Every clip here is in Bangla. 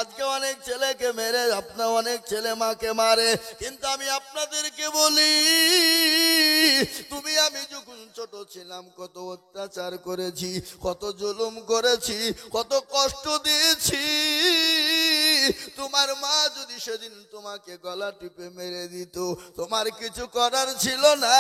আজকে অনেক ছেলেকে মেরে আপনার অনেক ছেলে মাকে মারে, কিন্তু আমি আপনাদেরকে বলি, তুমি আমি যখন ছোট ছিলাম কত অত্যাচার করেছি, কত জুলুম করেছি, কত কষ্ট দিয়েছি। তোমার মা যদি সেদিন তোমাকে গলা টিপে মেরে দিত, তোমার কিছু করার ছিল না।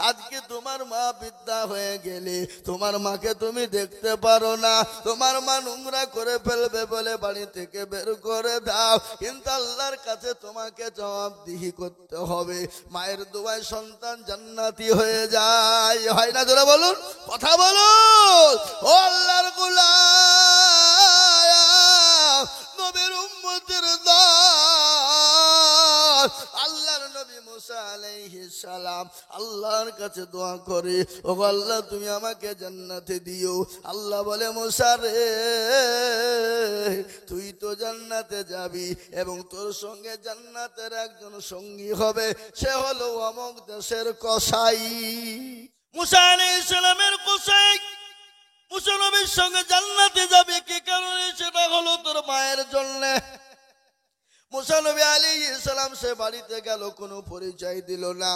আজকে তোমার মা বৃদ্ধা হয়ে গেলে তোমার মাকে তুমি দেখতে পারো না, তোমার মা নোংরা করে ফেলবে বলে বাড়ি থেকে বের করে দাও, কিন্তু আল্লাহর কাছে তোমাকে জবাবদিহি করতে হবে। মায়ের দোয়ায় সন্তান জান্নাতি হয়ে যায়, হয় না? জোরে বলুন, কথা বলুন। ও আল্লাহর গোলাম, নবীর উম্মতের দল, আল্লাহর নবী মুসা আলাইহিস সালাম আল্লাহর কাছে দোয়া করে, ও আল্লাহ তুমি আমাকে জান্নাতে দিও। আল্লাহ বলে, মুসা রে, তুই তো জান্নাতে যাবি এবং তোর সঙ্গে জান্নাতের একজন সঙ্গী হবে, সে হলো অমুক দেশের কসাই। মুসা আলাইহিস সালামের কসাই মুসা নবীর সঙ্গে জান্নাতে যাবে কি কারণে? সেটা হলো তোর মায়ের জন্য। মুসা নবী আলাইহিস সালাম সে বাড়িতে গেল, কোনো পরিচয় দিল না,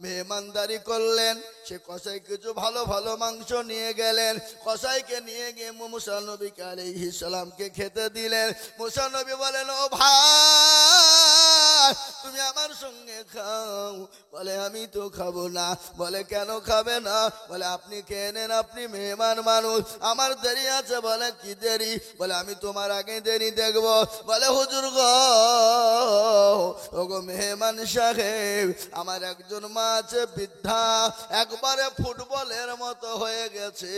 মেহমানদারি করলেন। সে কসাই কিছু ভালো ভালো মাংস নিয়ে গেলেন, কসাইকে নিয়ে গিয়ে মুসা নবীকে আলাইহিস সালামকে খেতে দিলেন। মুসা নবী বলেন, ও ভাই তুমি আমার সঙ্গে খাও। বলে, আমি তো খাবো না। বলে, কেন খাবে না? বলে, আপনি খেয়ে নেন, আপনি মেহমান মানুষ, আমার দেরি আছে। বলে, কি দেরি? বলে, আমি তোমার আগে দেরি দেখবো। বলে, হুজুর গো, ওগো মেহমান সাহেব, আমার একজন মা আছে বৃদ্ধা, একবারে ফুটবলের মতো হয়ে গেছে,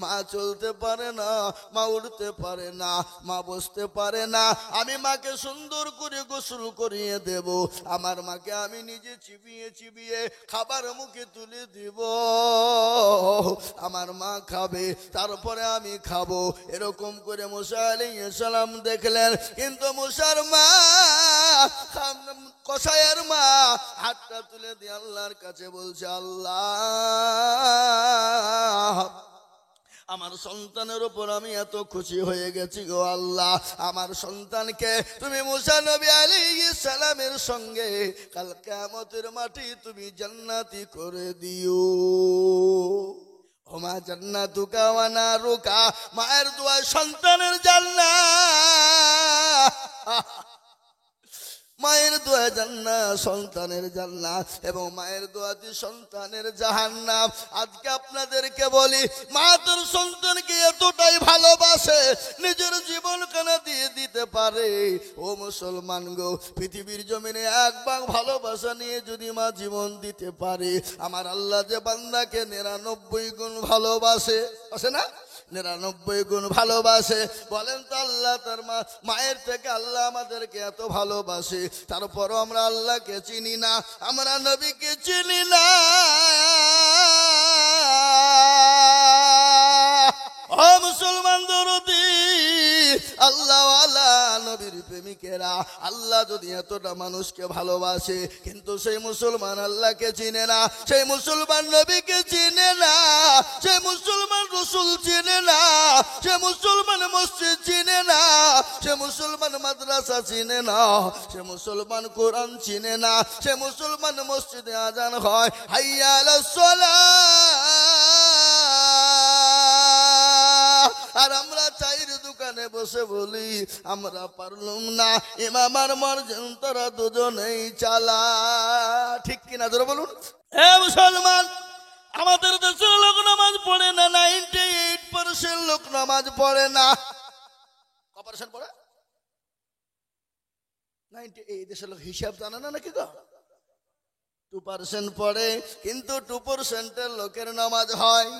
মা চলতে পারে না, মা উঠতে পারে না, মা বসতে পারে না। আমি মাকে সুন্দর করে গোসল করিয়ে দেব, আমার মাকে আমি নিজে চিবিয়ে চিবিয়ে খাবার মুখে তুলে দিব, আমার মা খাবে, তারপরে আমি খাবো। এরকম করে মুসা আলাইহিস সালাম দেখলেন, কিন্তু মুসার মা, কসাইয়ের মা হাতটা তুলে দিয়ে আল্লাহর কাছে বলছে, আল্লাহ, আমার সন্তানের উপর আমি এত খুশি হয়ে গেছি গো আল্লাহ, আমার সন্তানকে তুমি মুসা নবী আলাইহিস সালামের সঙ্গে কাল কিয়ামতের মাঠে তুমি জান্নাতি করে দিও। ওমা জান্নাতুকা ওয়া নারুকা, মায়ের দোয়া সন্তানের জান্নাত, মায়ের দোয়া জান্নাত, সন্তানের জান্নাত, এবং মায়ের দোয়াতে সন্তানের জাহান্নাম। আজকে আপনাদেরকে বলি, মা তোর সন্তানকে এতটাই ভালোবাসে, নিজের জীবন কেনা দিয়ে দিতে পারে। ও মুসলমান গো, পৃথিবীর জমিনে এক ভাগ ভালোবাসা নিয়ে যদি মা জীবন দিতে পারে, আমার আল্লাহ যে বান্দাকে 99 গুণ ভালোবাসে, আছে না? 99 গুণ ভালোবাসে। বলেন তো, আল্লাহ তার মায়ের থেকে আল্লাহ আমাদেরকে এত ভালোবাসে, তারপরও আমরা আল্লাহকে চিনি না, আমরা নবীকে চিনি না। ও মুসলমান দরদি, আল্লাহ ওয়ালা নবীর প্রেমিকেরা, আল্লাহ যদি এতটা মানুষকে ভালোবাসে, কিন্তু সেই মুসলমান আল্লাহকে চিনে না, সেই মুসলমান নবীকে চিনে না, সেই মুসলমান রসুল চিনে না, সে মুসলমান মসজিদ চিনে না, সে মুসলমান মাদ্রাসা চিনে না, সে মুসলমান কোরআন চিনে না, সে মুসলমান মসজিদে আজান হয় হাইয়া আলাস সালাহ, আর আমরা চায়ের দোকানে বসে বলি আমরা পারলাম না, ইমাম আর মরজেন তারা দুজনেই চালা। ঠিক কিনা জোরে বলুন। এ মুসলমান, আমাদের দেশের লোক নামাজ পড়ে না, 98% লোক নামাজ পড়ে না। কত% পড়ে? 98। দেশের লোক হিসাব জানে না নাকি গো? 2% পড়ে, কিন্তু 2% লোকের নামাজ হয়।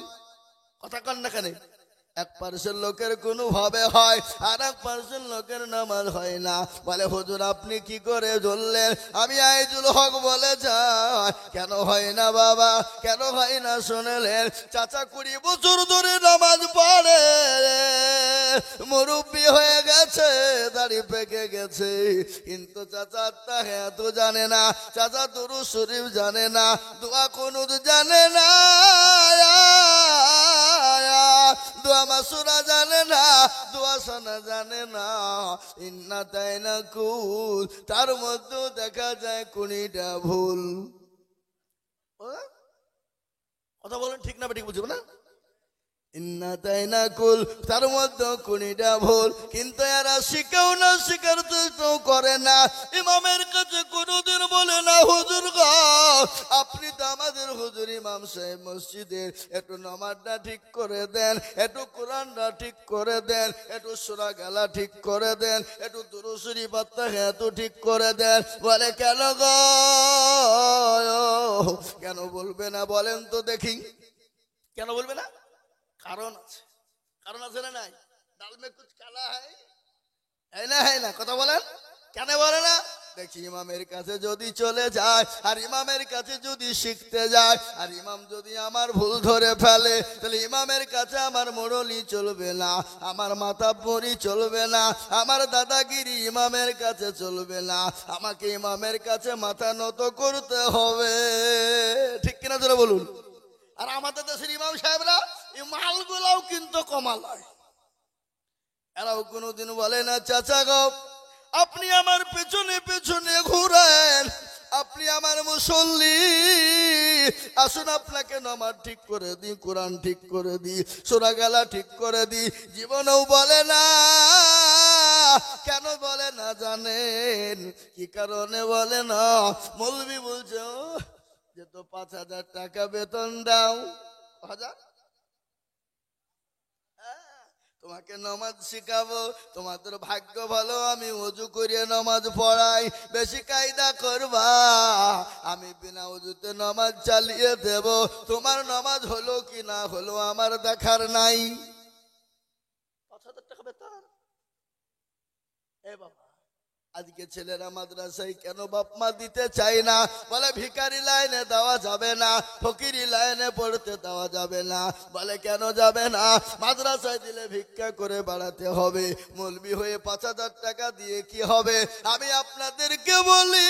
কথা কন না কেন? 1% লোকের কোনো ভাবে হয়, আর 1% লোকের নামাজ হয় না। বলে, হুজুর আপনি কি করে ধরলেন? আমি আইজুল হক বলে যাই, কেন হয় না বাবা, কেন হয় না শুনলেন? চাচা 20 বছর ধরে নামাজ পড়ে, মুরব্বী হয়ে গেছে, দাড়ি পেকে গেছে, কিন্তু চাচা তাহাত জানে না, চাচা দুরূদ শরীফ জানে না, দোয়া কুনুত জানে না, দোয়া মাসুরা জানে না, দোয়া শোনা জানে না। ইন্না তাইনা কুল, তার মধ্যেও দেখা যায় কোনটা ভুল। কথা বলেন ঠিক না ঠিক বুঝবো না? ইন্না তাইনা কুল, তার মধ্যে কোনটা ভুল। কিন্তু এরা শিখেও না, শিখার চেষ্টাও করে না। ইমামের কাছে কোনোদিন বলে না, হুজুর গো আপনি তো আমাদের হুজুর ইমাম সাহেব, মসজিদের একটু নামাজটা ঠিক করে দেন, একটু কোরআনটা ঠিক করে দেন, একটু সূরা গালা ঠিক করে দেন, একটু দুরূদ শরীফ এত ঠিক করে দেন। বলে কেন গো, কেন বলবে না বলেন তো দেখি, কেন বলবে না? কারণ আছে, কারণ আছে না নাই? ডাল মে কুছ কালা है না, है না? কথা বলেন কেন বলে না? দেখি ইমামের কাছে যদি চলে যায় আর ইমামের কাছে যদি শিখতে যায়, আর ইমাম যদি আমার ভুল ধরে ফেলে, তাহলে ইমামের কাছে আমার মোড়লি চলবে না, আমার মাতাব্বরি চলবে না, আমার দাদাগিরি ইমামের কাছে চলবে না। আমাকে ইমামের কাছে মাথা নত করতে হবে। ঠিক কিনা জোরে বলুন। আর আমাদের দেশের ইমাম সাহেবরা এই মালগুলাও কিন্তু কমাল হয়। এরাও কোনোদিন বলে না, চাচা গো আপনি আমার পেছনে পেছনে ঘুরেন, আপনি আমার মুসল্লি, আসুন আপনাকে নামাজ ঠিক করে দিই, কোরআন ঠিক করে দিই, সূরা গালা ঠিক করে দিই। জীবনেও বলে না। কেন বলে না জানেন? কি কারণে বলে না? মৌলবি বলছে যে তো 5,000 টাকা বেতন দাও, 1,000 তোমাকে নামাজ শিখাবো, তোমাদের ভাগ্য ভালো আমি ওযু করিয়ে নামাজ পড়াই, বেশি কায়দা করবা, আমি বিনা ওযুতে নামাজ চালিয়ে দেব, তোমার নামাজ হলো কি না হলো আমার দেখার নাই। 5,000 টাকা বেতন। এ বাবা, আজকে ছেলেরা মাদ্রাসায় কেন বাপ মা দিতে চাই না? বলে ভিখারি লাইনে দেওয়া যাবে না, ফকিরি লাইনে পড়তে দেওয়া যাবে না। বলে কেন যাবে না? মাদ্রাসায় দিলে ভিক্ষা করে বাড়াতে হবে, মৌলবি হয়ে 5,000 টাকা দিয়ে কি হবে? আমি আপনাদেরকে বলি,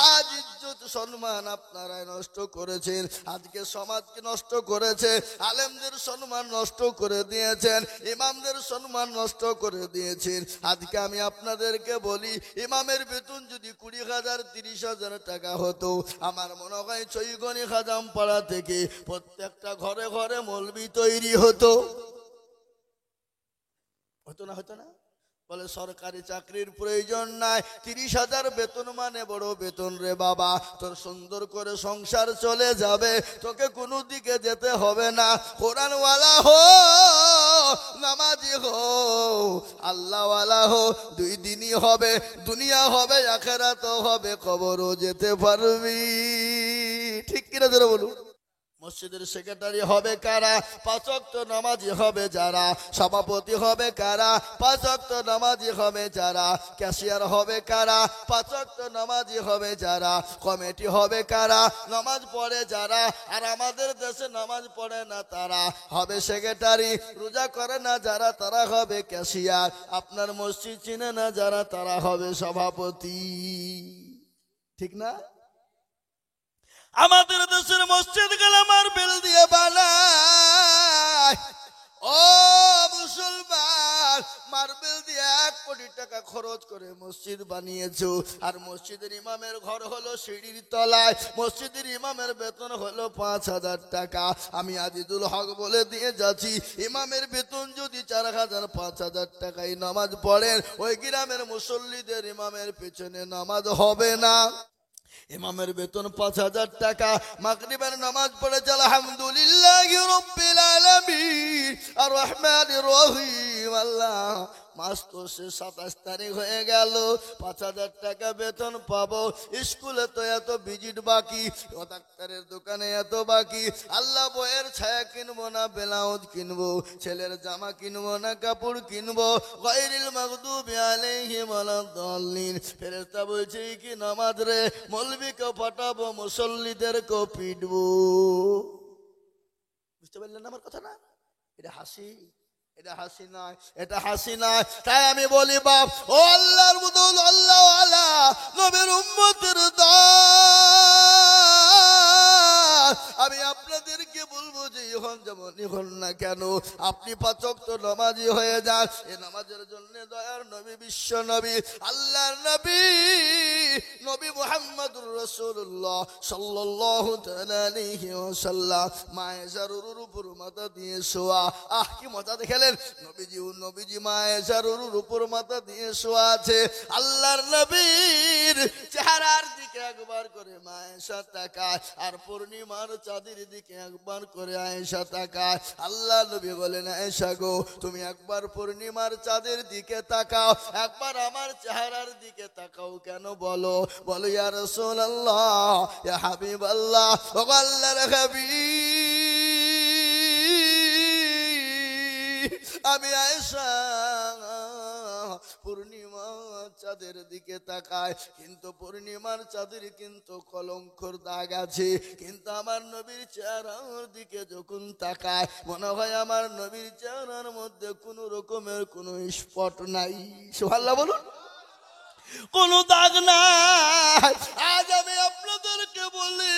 আজ ইজ্জত সম্মান আপনারাই নষ্ট করেছেন, আজকে সমাজকে নষ্ট করেছে, আলেমদের সম্মান নষ্ট করে দিয়েছেন, ইমামদের সম্মান নষ্ট করে দিয়েছেন। আজকে আমি আপনাদেরকে বলি, ইমামের বেতন যদি 20,000 30,000 টাকা হতো, আমার মনে হয় চৈগনি খাজাম পাড়া থেকে প্রত্যেকটা ঘরে ঘরে মৌলবি তৈরি হতো। হতো না? হতো না? বলে সরকারি চাকরির প্রয়োজন নাই, 30,000 বেতন মানে বড় বেতন রে বাবা, তোর সুন্দর করে সংসার চলে যাবে, তোকে কোনো দিকে যেতে হবে না। কোরআনওয়ালা হো, নামাজি হো, আল্লাহওয়ালা হো, 2 দিনই হবে, দুনিয়া হবে, আখিরাতও হবে, কবরও যেতে পারবি। ঠিক কিনা জোরে বলুন। মসজিদের সেক্রেটারি হবে কারা? 5 ওয়াক্ত নামাজি হবে যারা। সভাপতি হবে কারা? 5 ওয়াক্ত নামাজি হবে যারা। ক্যাশিয়ার হবে কারা? 5 ওয়াক্ত নামাজি হবে যারা। কমিটি হবে কারা? নামাজ পড়ে যারা। আর আমাদের দেশে নামাজ পড়ে না তারা হবে সেক্রেটারি, রোজা করে না যারা তারা হবে ক্যাশিয়ার, আপনার মসজিদ চিনে না যারা তারা হবে সভাপতি। ঠিক না? আমাদের দেশের মসজিদ গুলো মার্বেল দিয়ে বানায়। ও মুসলমান, মার্বেল দিয়ে 1 কোটি টাকা খরচ করে মসজিদ বানিয়েছো, আর মসজিদের ইমামের ঘর হলো সিঁড়ির তলায়, মসজিদের ইমামের বেতন হলো 5,000 টাকা। আমি আজিজুল হক বলে দিয়ে যাচ্ছি, ইমামের বেতন যদি 4,000 5,000 টাকায় নামাজ পড়েন, ওই গ্রামের মুসল্লিদের ইমামের পেছনে নামাজ হবে না। ইমামের বেতন 5,000 টাকা, মাগরিবের নামাজ পড়েছে আলহামদুলিল্লাহি রাব্বিল আলামিন আর রহমানির রহিম। আল্লাহ, মাস তো 27 তারিখ হয়ে গেল, 5,000 টাকা বেতন পাবো, স্কুলে তো এত ভিজিট বাকি, ডাক্তারের দোকানে এত বাকি, আল্লাহ বইয়ের ছায়া কিনবো না ব্লাউজ কিনবো, ছেলের জামা কিনবো না কাপড় কিনবো, গায়রিল মাগদুবি আলাইহিম ওয়ালাদ-দাল্লিন। ফেরেশতা বলছে কি নামাজ রে, মৌলবীকে পাঠাবো, মুসল্লিদেরকে পিটবো। বুঝতে পারলেন আমার কথা না? এটা হাসি, এটা হাসি নয়, এটা হাসি নয়। তাই আমি বলি বাপ, ও আল্লাহর বুদুল, আল্লাহ ওয়ালা নবীর উম্মতের দল, আমি আপনাদেরকে বলবো যে নবী হন যেমনই হন না কেন, আপনি 5 ওয়াক্ত নামাজি হয়ে যান। এই নামাজের জন্য দয়ার নবী, বিশ্ব নবী, আল্লাহর নবী, নবী মুহাম্মদুর রাসূলুল্লাহ সাল্লাল্লাহু তাআলা আলাইহি ওয়াসাল্লাম মায়েশার উপর মাথা দিয়ে শোয়া। কি মজা দেখালেন নবীজি মায়েশার উপর মাথা দিয়ে শোয়া আছে। আল্লাহর নবীর চেহারার দিকে একবার করে আয়েশা তাকায়, আর পূর্ণিমার চাঁদের দিকে একবার করে আয়েশা তাকায়। আল্লাহ নবী বলেন, আয়েশা গো, তুমি একবার পূর্ণিমার চাঁদের দিকে তাকাও, একবার আমার চেহারার দিকে তাকাও কেন বলো? বলো ইয়া রাসূলুল্লাহ, ইয়া হাবিবাল্লাহ, ও আল্লাহর হাবিব, আমি আয়েশা পূর্ণিমার চাঁদের দিকে তাকায়, কিন্তু পূর্ণিমার চাঁদের কিন্তু কলঙ্কর দাগ আছে, কিন্তু আমার নবীর চেহারার দিকে যখন তাকায় মনে হয় আমার নবীর চেহারার মধ্যে কোনো রকমের কোনো স্পট নাই। সুবহানাল্লাহ বলুন, কোনো দাগ নাই। আজ আমি আপনাদেরকে বলি,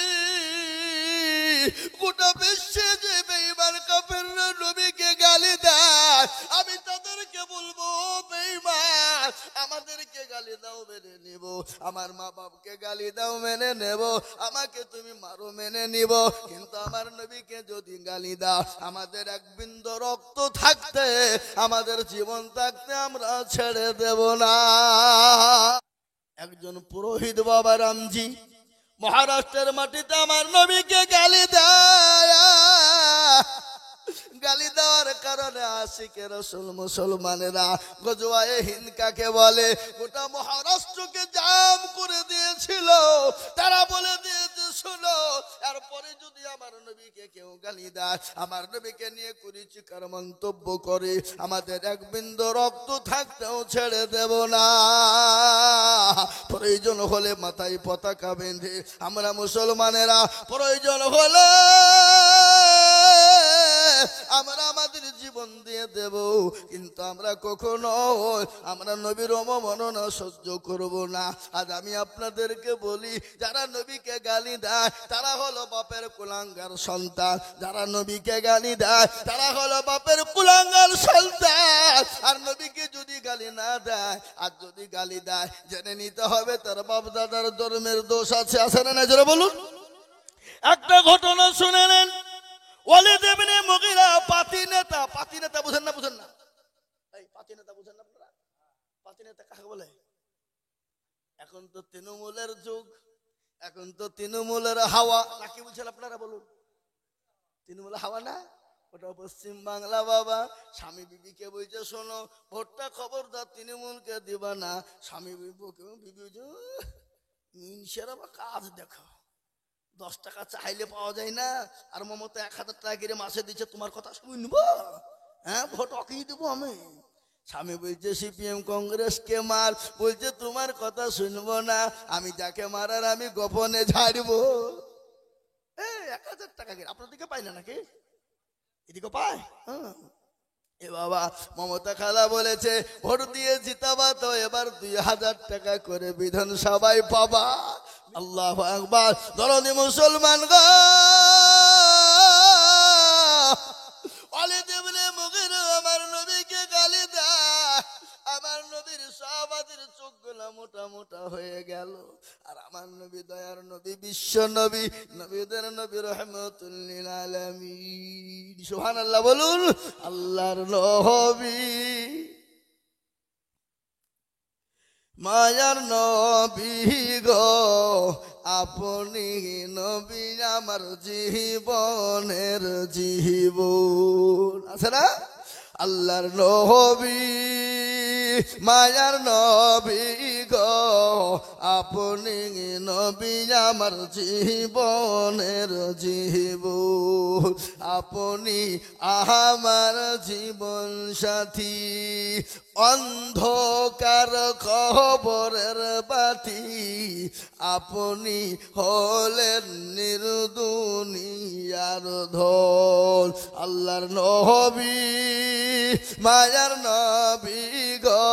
গোটা বিশ্বে যে বেঈমান কাফেররা নবীকে গালি দেয়, আমি তাদেরকে বলবো, বেঈমান, আমাদেরকে গালি দাও মেনে নিব, আমার মা বাপকে গালি দাও মেনে নেব, আমাকে তুমি মারো মেনে নিব, কিন্তু আমার নবীকে যদি গালি দাও, আমাদের এক বিন্দু রক্ত থাকতে, আমাদের জীবন থাকতে আমরা ছেড়ে দেব না। একজন পুরোহিত বাবা রামজি মহারাষ্ট্রের মাটিতে আমার নবীকে গালি দেয়। গালি দেওয়ার কারণে আশিকে রাসূল মুসলমানেরা গজওয়ায়ে হিন্দ কাকে বলে, গোটা মহারাষ্ট্রকে জাম করে দিয়েছিল। তারা বলে দিয়েছে, শোনো, এরপরে যদি আমার নবীকে কেউ গালি দেয়, আমার নবীকে নিয়ে কুরুচিকর মন্তব্য করে, আমাদের এক বিন্দু রক্ত থাকতেও ছেড়ে দেব না। প্রয়োজন হলে মাথায় পতাকা বেঁধে আমরা মুসলমানেরা, প্রয়োজন হলে আমরা আমাদের জীবন দিয়ে দেব, কিন্তু আমরা কখনো আমরা নবীর অবমাননা সহ্য করব না। আজ আমি আপনাদেরকে বলি, যারা নবীকে গালি দেয় তারা হলো বাপের কুলাঙ্গার সন্তান, যারা নবীকে গালি দেয় তারা হলো বাপের কুলাঙ্গার সন্তান। আর নবীকে যদি গালি না দেয়, আর যদি গালি দেয়, জেনে নিতে হবে তার বাপ দাদার ধর্মের দোষ আছে, আছে না? জোরে বলুন। একটা ঘটনা শুনে নেন। ওয়ালিদ ইবনে মুগীরা পাতি নেতা, পাতি নেতা বুঝেন না? বুঝেন না? এই পাতি নেতা বুঝেন না আপনারা? পাতি নেতা কাকে বলে? এখন তো তৃণমূলের যুগ, এখন তো তৃণমূলের হাওয়া, নাকি বুঝছেন আপনারা? বলুন, তৃণমূলের হাওয়া না, ওটা পশ্চিম বাংলা বাবা। স্বামী বিবিকে বলছে, শোনো, ভোটটা খবরদার তৃণমূলকে দিবা না। স্বামী বিবি সেরা কাজ দেখো, 10 টাকা চাইলে পাওয়া যায় না, আর মমতা 1000 টাকা করে মাসে দিচ্ছে, তোমার কথা শুনবো? হ্যাঁ, ভোট ওকেই দেবো আমি। স্বামী বলছে সিপিএম কংগ্রেসকে মার, বলছে তোমার কথা শুনবো না, আমি যাকে মারার আমি গোপনে ঝাড়বো। 1000 টাকা করে আপনার দিকে পাই না নাকি? এদিকে পায়? এ বাবা, মমতা খালা বলেছে ভোট দিয়ে জিতাবা তো এবার 2000 টাকা করে বিধানসভায় পাবা। আল্লাহু আকবার। দরদি মুসলমান গো, ওয়ালিদ ইবনে মুগীরা আমার নবীকে গালি দেয়, আমার নবীর সাহাবাদের চোখগুলো মোটা মোটা হয়ে গেল। আর আমার নবী দয়ার নবী, বিশ্ব নবী, নবীদের নবী, রাহমাতুল লিল আলামিন। সুবহানাল্লাহ বলুন। আল্লাহর নবী, মায়ার নবী গো, আপনি নবী আমার জীবনের জীবন, আছে না? আল্লাহর নবী, মায়ার নবী গো, আপনি নবী আমার জীবনের জীবন, আপনি আমার জীবন সাথী, অন্ধকার কবরের বাতি, আপনি হলেন নির্দুনিয়ার ধন। আল্লাহর নবী, মায়ার নবী গো,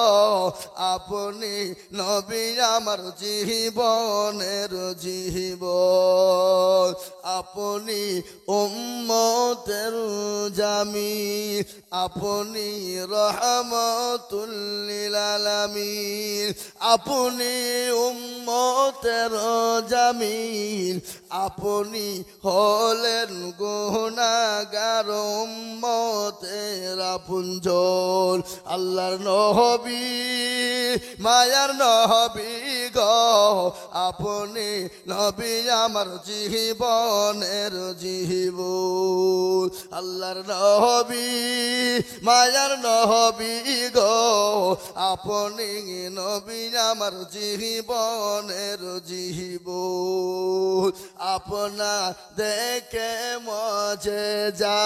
আপনি নবী আমার জীবনের জীবন, আপনি উম্মতের জামিল, আপনি রহমতুল লিল আলামিন, আপনি উম্মতের জামিল, আপনি হলেন গুনাহগার উম্মতের আপনজন। আল্লাহর নবী মায়ার নবী গো, আপনি নবী আমার জীবনের জীবন। আল্লাহর নবী মায়ার নবী গো, আপনি নবী আমার জীবনের জীবন। আপনা দেখে মজে যা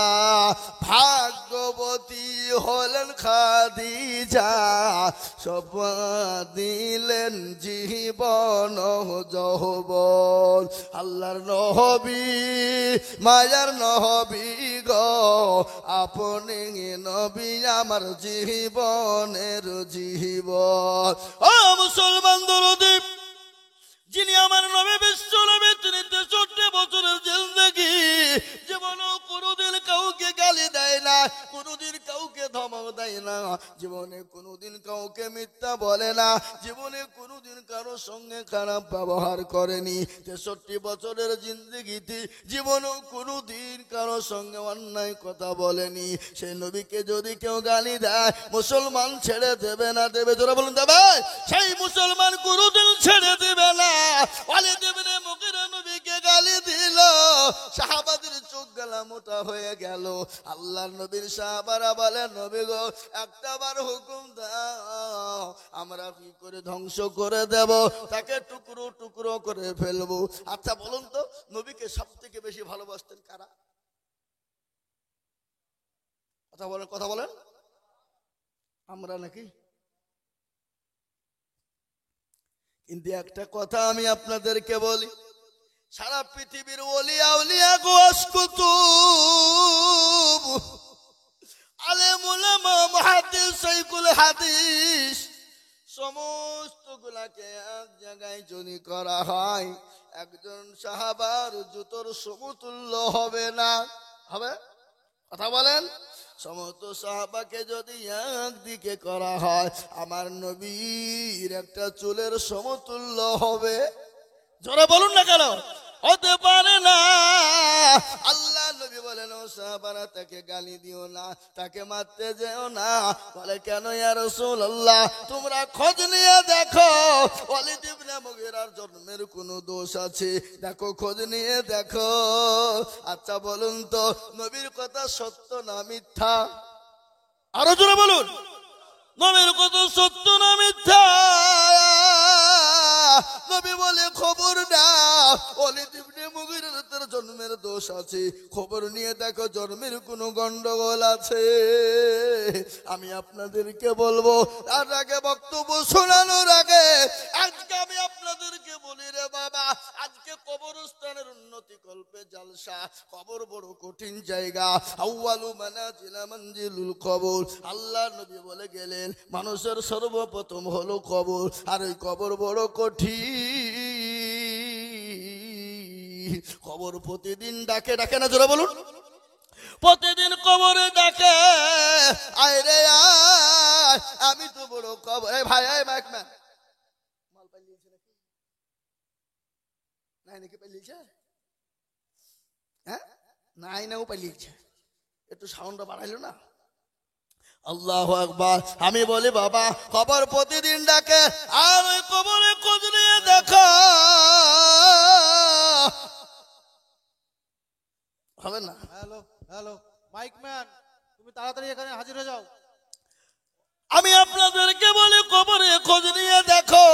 ভাগ্যবতী হলেন খাদিজা, সব দিলেন জীবন যৌবন। আল্লাহর নবী মায়ার নবী গো, আপনি নবী আমার জীবনের জীবন। ও মুসলমান দরদী, যিনি আমার নবী বিশ্ব নবী, তিনি 63 বছরের জিন্দেগি, জীবনেও কোনোদিন কাউকে গালি দেয় না, কোনোদিন কাউকে ধমক দেয় না, জীবনে কোনোদিন কাউকে মিথ্যা বলে না, জীবনে কোনোদিন কারো সঙ্গে খারাপ ব্যবহার করেনি। 63 বছরের জিন্দেগিতে জীবনেও কোনোদিন কারো সঙ্গে অন্যায় কথা বলেনি। সেই নবীকে যদি কেউ গালি দেয়, মুসলমান ছেড়ে দেবে না? দেবে? জোরে বলুন দেবে? সেই মুসলমান কোনোদিন ছেড়ে দেবে না। ওয়ালিদ ইবনে মুগীরা নবীকে গালি দিল, সাহাবাদের চোখ গলা মোটা হয়ে গেল। আল্লাহর নবীর সাহাবারা বলে, নবী গো, একটাবার হুকুম দাও, আমরা কি করে ধ্বংস করে দেব, তাকে টুকরো টুকরো করে ফেলবো। আচ্ছা বলুন তো, নবীকে সব থেকে বেশি ভালোবাসতেন কারা? কথা বলেন, কথা বলেন। আমরা নাকি? কিন্তু একটা কথা আমি আপনাদেরকে বলি, সারা পৃথিবীর ওলিয়া উলিয়া গোয়াস কুতুব, আলেম উলামা, মুহাদ্দিস, শাইখুল হাদিস, সমস্ত গুলাকে এক জায়গায় যদি করা হয়, একজন সাহাবার জুতোর সমতুল্য হবে না। হবে? কথা বলেন। সমস্ত সাহাবাকে যদি একদিকে করা হয়, আমার নবীর একটা চুলের সমতুল্য হবে? জোরে বলুন না কেন? হতে পারে না। আল্লাহ নবী বলেন, ও সাহাবারা, তাকে গালি দিও না, তাকে মারতে যেও না। বলে, কেন ইয়া রাসূলুল্লাহ? তোমরা খোঁজ নিয়ে দেখো ওয়ালিদ ইবনে মুগীরার জন্মের কোনো দোষ আছে? দেখো, খোঁজ নিয়ে দেখো। আচ্ছা বলুন তো, নবীর কথা সত্য না মিথ্যা? আরো জোরে বলুন, নবীর কথা সত্য না মিথ্যা? নবী বলে, খবর নাও, ওয়ালিদ ইবনে মুগীরার তার জন্মের দোষ আছে, খবর নিয়ে দেখো জন্মের কোনো গন্ডগোল আছে। আমি আপনাদেরকে বলবো, তার আগে বক্তব্য শোনানোর আগে আজকে আমি আপনাদেরকে বলি, রে বাবা, আজকে কবরস্থানের উন্নতি কল্পে জালসা। কবর বড় কঠিন জায়গা, আউয়ালু মানাজিলা মানজিলুল কবর। আল্লাহ নবী বলে গেলেন, মানুষের সর্বপ্রথম হলো কবর, আর ওই কবর বড় কঠিন। কবর প্রতিদিন ডাকে, ডাকে না? জোরে বলুন। প্রতিদিন কবরে ডাকে, আয় রে আয়, আমি তো বড় কবর। এই ভাই, এই মাইকম্যান, মাল পাইলিয়েছে নাকি? নাই নাকি? পাইলিয়েছে? হ্যাঁ, নাই না, ও পাইলিয়েছে। একটু সাউন্ডটা বাড়াইলো না? আল্লাহু আকবার। আমি বলি, বাবা, কবর প্রতিদিন ডাকে, আর ওই কবরে খোঁজ নিয়ে দেখো। হবে না? হ্যালো হ্যালো, মাইকম্যান, তুমি তাড়াতাড়ি এখানে হাজির হয়ে যাও। আমি আপনাদেরকে বলি, কবরে খোঁজ নিয়ে দেখো,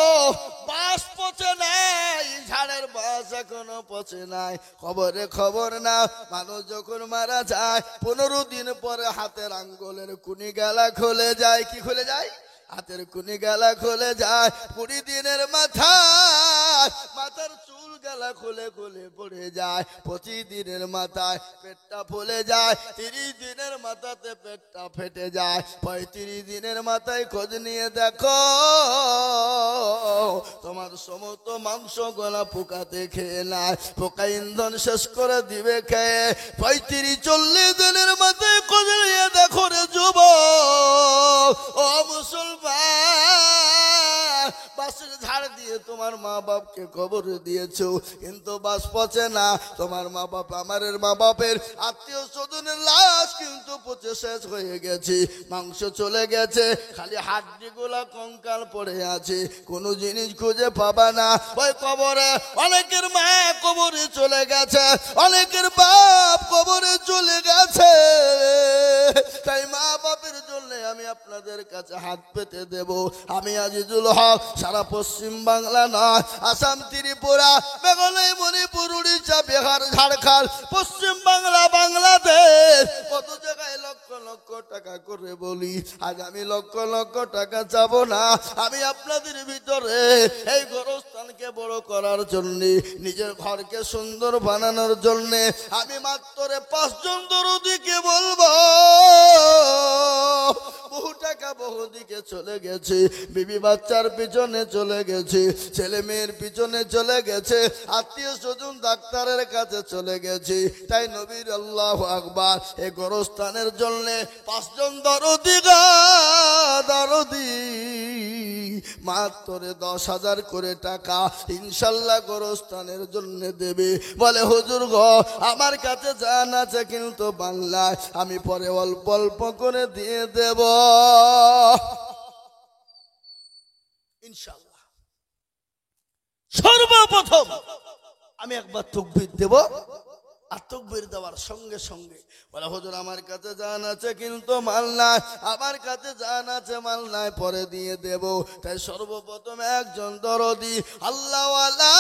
বাস পচে নাই, ঝাড়ের বাস এখনো পচে নাই। কবরে খবর না, মানুষ যখন মারা যায় 15 দিন পরে হাতের আঙ্গুলের কুনি গালা খুলে যায়। কি খুলে যায়? হাতের কুনি গালা খুলে যায়। 20 দিনের মাথায় যায়, মাথার চুল গেলা খুলে খুলে পড়ে যায়, 25 দিনের মাথায় পেটটা ফুলে যায়, 30 দিনের মাথাতে পেটটা ফেটে যায়, 35 দিনের মাথায় খোঁজ নিয়ে দেখো তোমার সমস্ত মাংস গলা পোকাতে খেয়ে নেয়, পোকা ইন্ধন শেষ করে দিবে খেয়ে। 35-40 দিনের মাথায় খোঁজ নিয়ে দেখো রে যুবক ও মুসলমান, বাসের ঝাড় দিয়ে তোমার মা বাপকে কবর দিয়েছো, কিন্তু বাস পচে না। তোমার মা বাপ, আমারের মা বাপের আত্মীয় স্বজনের লাশ কিন্তু পচে শেষ হয়ে গেছে, মাংস চলে গেছে, খালি হাড্ডি গুলা কঙ্কাল পড়ে আছে, কোনো জিনিস খুঁজে পাবা না। ওই কবরে অনেকের মা কবরে চলে গেছে, অনেকের বাপ কবরে চলে গেছে। তাই মা বাপের জন্য আমি আপনাদের কাছে হাত পেতে দেব। আমি আজিজুল হক সারা পশ্চিম বাংলা নয়, আসাম, ত্রিপুরা, মেঘালয়, মণিপুর, উড়িষ্যা, বিহার, ঝাড়খণ্ড, পশ্চিম বাংলা, বাংলাদেশ, কত জায়গায় লক্ষ লক্ষ টাকা করে বলি। আজ আমি লক্ষ লক্ষ টাকা চাবো না, আমি আপনাদের ভিতরে এই গোরস্থানকে বড় করার জন্য, নিজের ঘরকে সুন্দর বানানোর জন্য আমি মাত্র 5 জন দরদিকে বলবো। বহু টাকা বহু দিকে চলে গেছে, বিবি বাচ্চার পিছনে চলে গেছে, ছেলে মেয়ের পিছনে চলে গেছে, আত্মীয় স্বজন ডাক্তারের কাছে চলে গেছে। তাই নবীর আল্লাহু আকবার এই গোরস্থানের জন্য 5 জন দরদি মাত্র 10,000 করে টাকা ইনশাল্লাহ গোরস্থানের জন্য দেবে। বলে হুজুর গো আমার কাছে জান আছে কিন্তু বাংলায়, আমি পরে অল্প অল্প করে দিয়ে দেব ইনশাল্লাহ। সর্বপ্রথম আমি একবার তাকবীর দেব, আর তাকবীর দেওয়ার সঙ্গে সঙ্গে বলে হুজুর আমার কাছে জান আছে কিন্তু মাল নাই, আমার কাছে জান আছে মাল নাই, পরে দিয়ে দেব। তাই সর্বপ্রথম একজন দরদি আল্লাহওয়ালা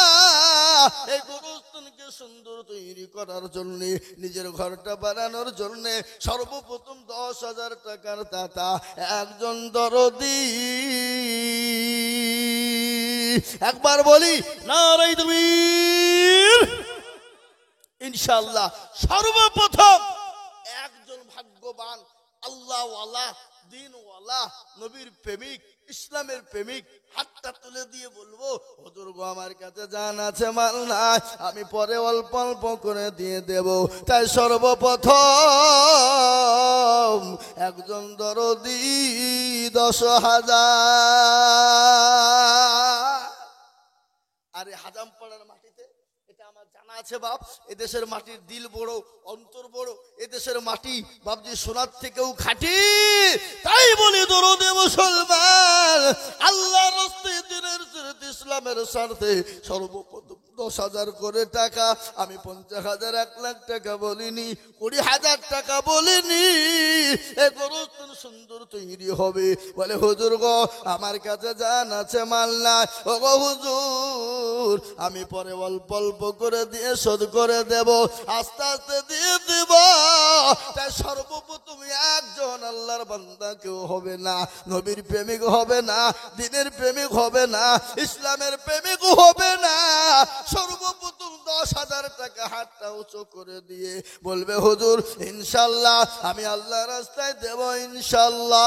এই গোরস্থানকে সুন্দর তৈরি করার জন্য, নিজের ঘরটা বানানোর জন্য সর্বপ্রথম 10,000 টাকার দাতা একজন দরদি। একবার বলি নারায়ে তাকবীর। ইনশাআল্লাহ সর্বপ্রথম একজন ভাগ্যবান আল্লাহওয়ালা, দিনওয়ালা, নবীর প্রেমিক, ইসলামের প্রেমিক হাতটা তুলে দিয়ে বলবো হুজুর গো আমার কাছে জান আছে মাল নাই, আমি পরে অল্প অল্প করে দিয়ে দেব। তাই সর্বপ্রথম একজন দরদি 10,000। আরে হাজামপাড়ার মাটিতে এটা আমার জানা আছে বাপ, এদেশের মাটির দিল বড়, অন্তর বড়, এদেশের মাটি বাপজি সোনার থেকেও খাঁটি। তাই বলি দরদে মুসলমান, আল্লাহর রাস্তায়, দ্বীনের স্বার্থে, ইসলামের স্বার্থে সর্বপ্রথম 10,000 করে টাকা। আমি 50,000, 1 লাখ টাকা বলিনি, 20,000 টাকা বলিনি। এ গোরস্থান সুন্দর তৈরি হবে। বলে হুজুর গো আমার কাছে জান আছে মাল নাই, ও গো হুজুর আমি পরে অল্প অল্প করে দিয়ে শোধ করে দেব, আস্তে আস্তে দিয়ে দেব। তাই সর্বপ্রথম একজন আল্লাহর বান্দা কেউ হবে না, নবীর প্রেমিক হবে না, দ্বীনের প্রেমিক হবে না, ইসলামের প্রেমিক হবে না, সর্বপ্রথম 10,000 টাকা হাতটা উঁচু করে দিয়ে বলবে হুজুর ইনশাল্লাহ আমি আল্লাহর রাস্তায় দেব ইনশাল্লাহ।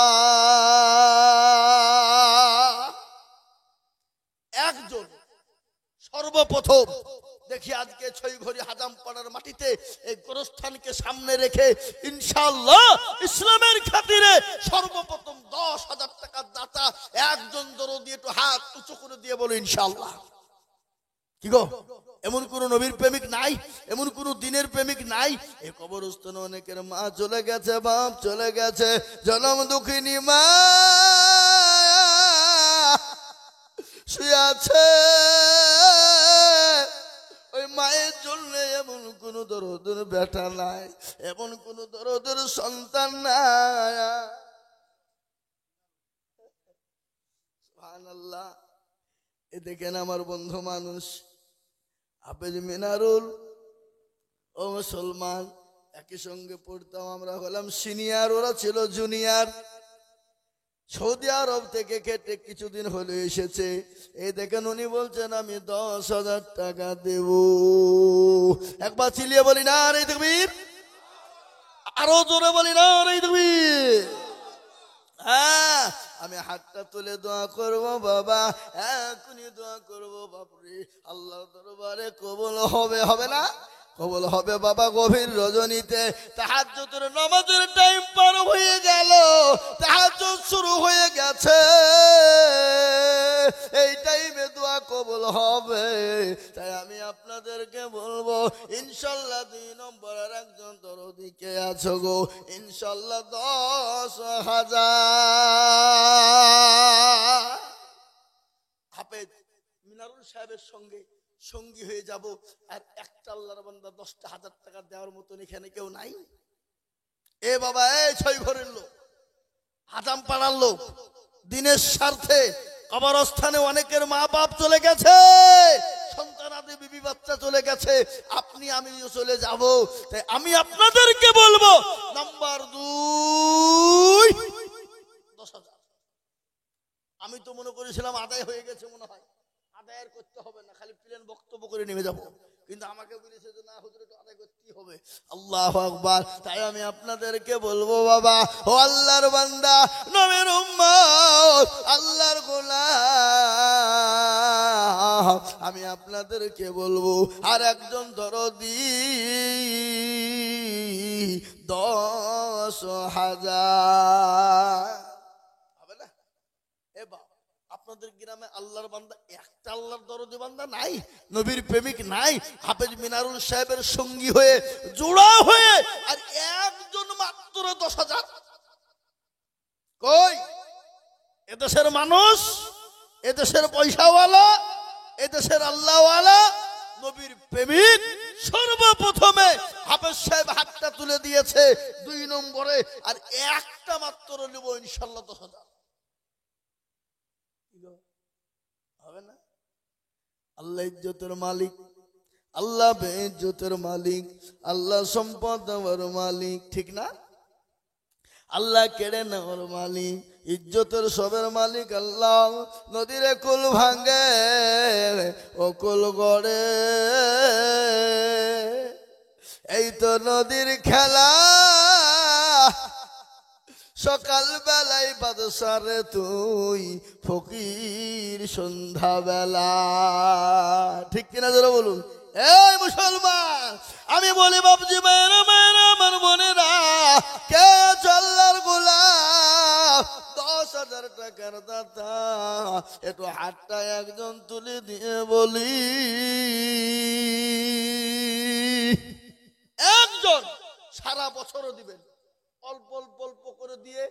একজন সর্বপ্রথম দেখি আজকে ছয়ঘড়ি হাজামপাড়ার মাটিতে এই গোরস্থানকে সামনে রেখে ইনশাআল্লাহ ইসলামের খাতিরে সর্বপ্রথম 10,000 টাকার দাতা একজন দরদি একটু হাত উঁচু করে দিয়ে বলো ইনশাআল্লাহ। কি গো এমন কোন নবীর প্রেমিক নাই, এমন কোন দ্বীনের প্রেমিক নাই? এই কবরস্থানে অনেকের মা চলে গেছে, বাপ চলে গেছে, জনম দুঃখিনী মা শুয়ে আছে। ওই মায়ের জন্য এমন কোন দরদের বেটা নাই, এমন কোন দরদের সন্তান নাই। সুবহানাল্লাহ। এ দেখেন আমার বন্ধু মানুষ হাফেজ মিনারুল, ও মুসলমান একই সঙ্গে পড়তাম, আমরা হলাম সিনিয়র, ওরা ছিল জুনিয়র। সৌদি আরব থেকে কেটে কিছুদিন হলে এসেছে। এই দেখেন উনি বলছেন আমি 10,000 টাকা দেব। একবার চিলিয়ে বলি না রে তাকবীর, আরো জোরে বলি না রে তাকবীর। হ্যাঁ, আমি হাতটা তুলে দোয়া করব বাবা, এখনই দোয়া করব বাপরে, আল্লাহর দরবারে কবুল হবে, হবে না? কবুল হবে বাবা। গভীর রজনীতে তাহাজ্জুদের নামাজের টাইম পার হয়ে গেল, তাহাজ্জুদ শুরু হয়ে গেছে, এই টাইমে দোয়া কবুল হবে। তাই আমি আপনাদেরকে বলবো ইনশাল্লাহ 2 নম্বরের একজন দরদিকে আছো গো, ইনশাল্লাহ 10,000 হাফেজ মিনারুল সাহেবের সঙ্গে সঙ্গী হয়ে যাব। আর একটা আল্লাহর বান্দা 10,000 টাকা দেওয়ার মতন এখানে কেউ নাই? এ বাবা, এই 6 ঘরের লোক, হাজাম পাড়ার লোক, দিনের স্বার্থে কবরস্থানে অনেকের মা বাপ চলে গেছে, সন্তানাদি বিবি বাচ্চা চলে গেছে, আপনি আমিও চলে যাব। তাই আমি আপনাদেরকে বলবো নাম্বার 2 10,000। আমি তো মনে করেছিলাম আদায় হয়ে গেছে, মনে হয় আদায় আর করতে হবে না, খালি প্লেন বক্তব্য করে নেমে যাব, কিন্তু আমাকে বলেছে যে না হুজুর একটু আদায় করতেই হবে। আল্লাহু আকবার। তাই আমি আপনাদেরকে বলবো বাবা, ও আল্লাহর বান্দা, নবীর উম্মত, আল্লাহর গোলাম, আমি আপনাদেরকে বলবো আর একজন দরদি 10,000 হবে না? এ বাবা, আপনাদের গ্রামে আল্লাহর বান্দা একটা আল্লাহর দরদি বান্দা নাই? নবীর প্রেমিক নাই? হাফেজ মিনারুল সাহেবের সঙ্গী হয়ে জোড়া হয়ে আর একজন মাত্র 10,000? কই এদেশের মানুষ, এদেশের পয়সাওয়ালা, এদেশের আল্লাহওয়ালা, নবীর প্রেমিক সর্বপ্রথমে হাফেজ সাহেব হাতটা তুলে দিয়েছে 2 নম্বরে, আর একটা মাত্র নেব ইনশাল্লাহ 10,000। হবে না? আল্লাহ ইজ্জতের মালিক, আল্লাহ বেইজ্জতের মালিক, আল্লাহ সম্পদ দেওয়ার মালিক, ঠিক না? আল্লাহ কেড়ে নেওয়ার মালিক, ইজ্জতের সবের মালিক আল্লাহ। নদীর কুল ভাঙ্গে ও কুল গড়ে, এই তো নদীর খেলা, সকাল বেলায় বাদশারে তুই ফকির সন্ধ্যা বেলা, ঠিক কিনা জোরে বলুন। এই মুসলমান, আমি বলি বাবজি মায়েরা, মায়েরা আমার বোনেরা, কে আল্লাহর গোলাম 10,000 টাকার দাতা, একটু হাতটা একজন তুলে দিয়ে বলি, একজন সারা বছরও দিবেন, অল্প অল্প অল্প করে দিয়ে